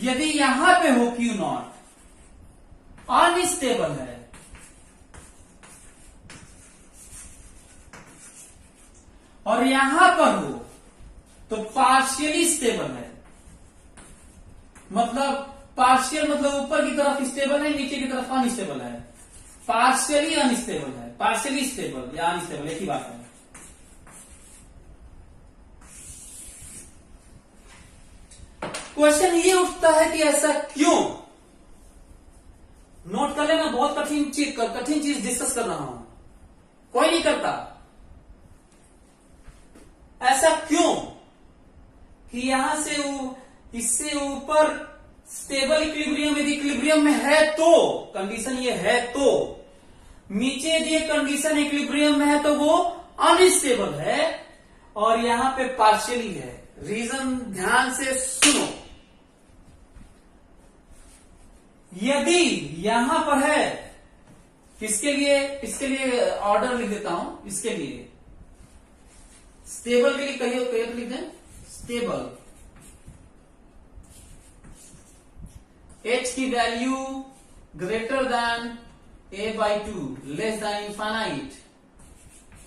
यदि यहां पे हो क्यू नॉट, अनस्टेबल है। और यहां पर हो तो पार्शियली स्टेबल है। मतलब पार्शियल मतलब ऊपर की तरफ स्टेबल है, नीचे की तरफ अनस्टेबल है। पार्शियली अनस्टेबल है, पार्शियली स्टेबल या अनस्टेबल एक ही बात है। क्वेश्चन ये उठता है कि ऐसा क्यों, नोट कर लेना, बहुत कठिन चीज डिस्कस कर रहा हूं, कोई नहीं करता। ऐसा क्यों कि यहां से इससे ऊपर स्टेबल इक्विलिब्रियम यदि इक्विलिब्रियम में है तो, कंडीशन ये है तो, नीचे यदि कंडीशन इक्विलिब्रियम में है तो वो अनस्टेबल है, और यहां पे पार्शियली है। रीजन ध्यान से सुनो। यदि यहां पर है, किसके लिए, इसके लिए ऑर्डर लिख देता हूं, इसके लिए स्टेबल के लिए कहिए लिख दें, स्टेबल h की value greater than a/2, less than infinite,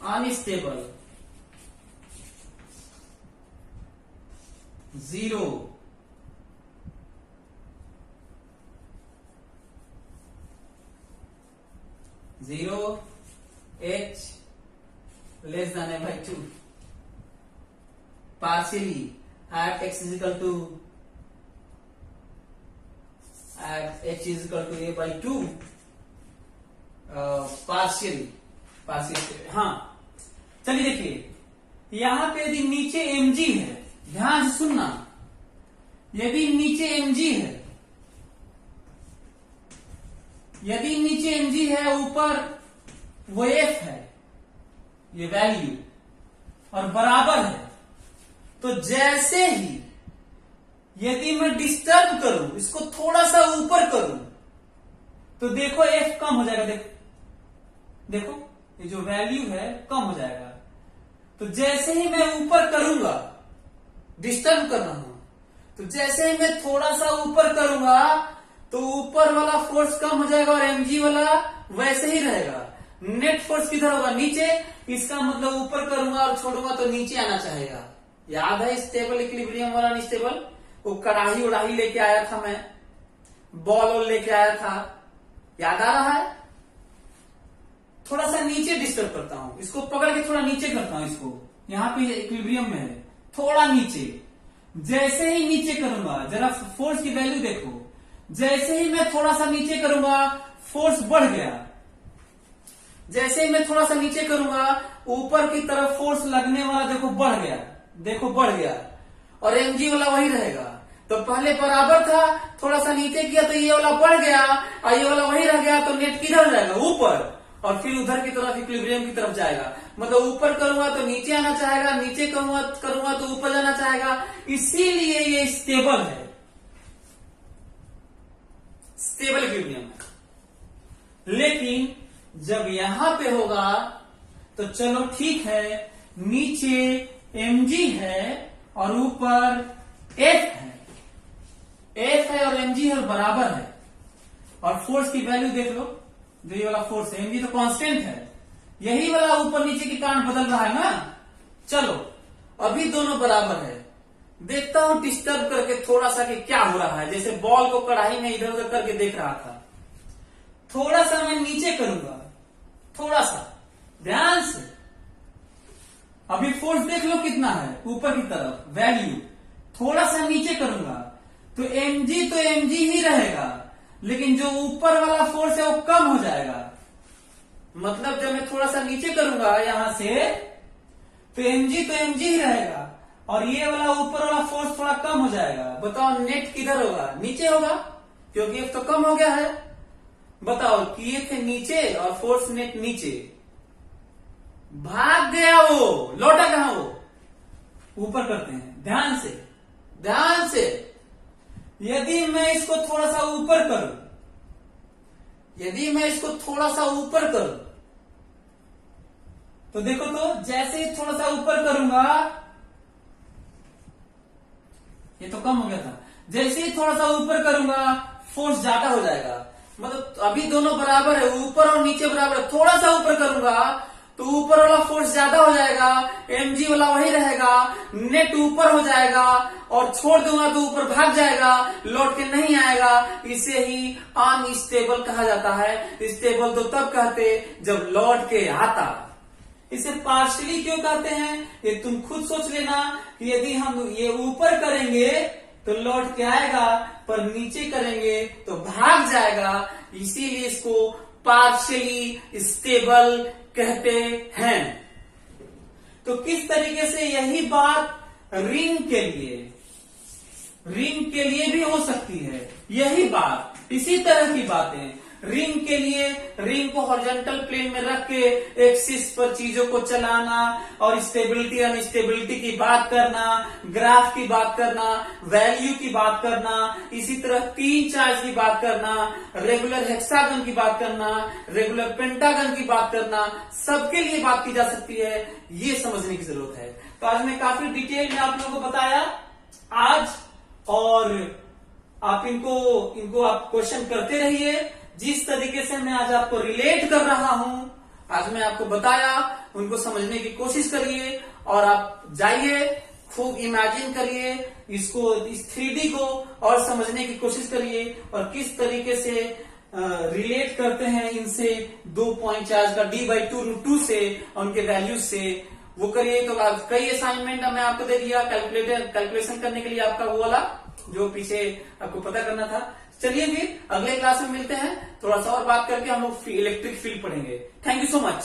unstable, 0, h less than a/2, partially at x is equal to at h is equal to a/2, partially, हाँ। चलिए देखिए यहां पे यदि नीचे mg है, ध्यान से सुनना, यदि नीचे mg है, यदि नीचे mg है, ऊपर वो f है, ये वैल्यू, और बराबर है, तो जैसे ही यदि मैं डिस्टर्ब करूं, इसको थोड़ा सा ऊपर करूं, तो देखो f कम हो जाएगा। देखो ये जो वैल्यू है कम हो जाएगा। तो जैसे ही मैं ऊपर करूंगा, डिस्टर्ब कर रहा हूं, तो जैसे ही मैं थोड़ा सा ऊपर करूंगा तो ऊपर वाला फोर्स कम हो जाएगा और mg वाला वैसे ही रहेगा। नेट फोर्स किधर होगा, नीचे। इसका मतलब ऊपर करूंगा और छोड़ूंगा तो नीचे आना चाहेगा। याद है स्टेबल इक्विलिब्रियम वाला अनस्टेबल? वो कड़ाही उड़ाही लेके आया था मैं, बॉल लेके आया था, याद आ रहा है? थोड़ा सा नीचे डिस्टर्ब करता हूं, इसको पकड़ के थोड़ा नीचे करता हूं, इसको यहां पे इक्विलिब्रियम में है, थोड़ा नीचे। जैसे ही नीचे करूंगा, जरा फोर्स की वैल्यू देखो, जैसे ही मैं थोड़ा सा नीचे करूंगा फोर्स बढ़ गया, जैसे ही मैं थोड़ा सा नीचे करूंगा ऊपर की तरफ फोर्स लगने वाला देखो बढ़ गया, देखो बढ़ गया, और mg वाला वही रहेगा। तो पहले बराबर था, थोड़ा सा नीचे किया तो ये वाला बढ़ गया और ये वाला वही रह गया, तो नेट किधर जाएगा, ऊपर, और फिर उधर की तरफ इक्विलिब्रियम की तरफ जाएगा। मतलब ऊपर करूंगा तो नीचे आना चाहेगा, नीचे करूंगा तो ऊपर जाना चाहेगा। इसीलिए ये स्टेबल है, स्टेबल इक्विलिब्रियम है। लेकिन जब यहां पे होगा तो चलो ठीक है, नीचे mg है और ऊपर f है, f है और mg है और बराबर है, और फोर्स की वैल्यू देख लो, जो ये वाला फोर्स है, mg तो कांस्टेंट है, यही वाला ऊपर नीचे के कारण बदल रहा है ना। चलो अभी दोनों बराबर है, देखता हूं डिस्टर्ब करके थोड़ा सा कि क्या हो रहा है। जैसे बॉल को कढ़ाई में इधर उधर करके देख रहा था, थोड़ा सा मैं नीचे करूंगा, थोड़ा सा ध्यान से। अभी फोर्स देख लो कितना है ऊपर की तरफ, वैल्यू। थोड़ा सा नीचे करूंगा तो mg ही रहेगा, लेकिन जो ऊपर वाला फोर्स है वो कम हो जाएगा। मतलब जब मैं थोड़ा सा नीचे करूंगा यहां से, तो mg ही रहेगा, और ये वाला ऊपर वाला फोर्स थोड़ा कम हो जाएगा। बताओ नेट किधर होगा, नीचे होगा, क्योंकि F तो कम हो गया है। बताओ किए थे नीचे और फोर्स नेट नीचे, भाग गया वो, लौटा कहां वो, ऊपर करते हैं, ध्यान से, ध्यान से। यदि मैं इसको थोड़ा सा ऊपर करूं, यदि मैं इसको थोड़ा सा ऊपर करूं, तो देखो, तो जैसे ही थोड़ा सा ऊपर करूंगा, ये तो कम हो गया था, जैसे ही थोड़ा सा ऊपर करूंगा फोर्स ज्यादा हो जाएगा। मतलब अभी दोनों बराबर है, ऊपर और नीचे बराबर है, थोड़ा सा ऊपर करूंगा तो ऊपर वाला फोर्स ज्यादा हो जाएगा, mg वाला वही रहेगा, नेट ऊपर हो जाएगा, और छोड़ दूंगा तो ऊपर भाग जाएगा, लौट के नहीं आएगा। इसे ही अनस्टेबल कहा जाता है। स्टेबल तो तब कहते जब लौट के आता। इसे पार्शियली क्यों कहते हैं ये तुम खुद सोच लेना, कि यदि हम ये ऊपर करेंगे तो लौट के आएगा, पर नीचे करेंगे तो भाग जाएगा, इसीलिए इसको पार्शियली स्टेबल कहते हैं। तो किस तरीके से यही बात रिंग के लिए, रिंग के लिए भी हो सकती है। यही बात, इसी तरह की बातें रिंग के लिए, रिंग को हॉरिजॉन्टल प्लेन में रख के एक्सिस पर चीजों को चलाना और स्टेबिलिटी अनस्टेबिलिटी की बात करना, ग्राफ की बात करना, वैल्यू की बात करना, इसी तरह तीन चार्ज की बात करना, रेगुलर हेक्सागन की बात करना, रेगुलर पेंटागन की बात करना, सबके लिए बात की जा सकती है। ये समझने की जरूरत है। तो आज मैं काफी डिटेल में आप लोगों को बताया आज, और आप इनको आप क्वेश्चन करते रहिए। जिस तरीके से मैं आज आपको रिलेट कर रहा हूं, आज मैं आपको बताया, उनको समझने की कोशिश करिए और आप जाइए, खूब इमेजिन करिए इसको, इस 3D को, और समझने की कोशिश करिए और किस तरीके से रिलेट करते हैं इनसे 2 पॉइंट चार्ज का d/2√2 से और उनके वैल्यूज से, वो करिए। तो कई असाइनमेंट मैं आपको दे दिया कैलकुलेशन करने के लिए, आपका वो वाला जो पीछे आपको पता करना था। चलिए फिर अगले क्लास में मिलते हैं, थोड़ा सा और बात करके हम लोग इलेक्ट्रिक फील्ड पढ़ेंगे। Thank you so much.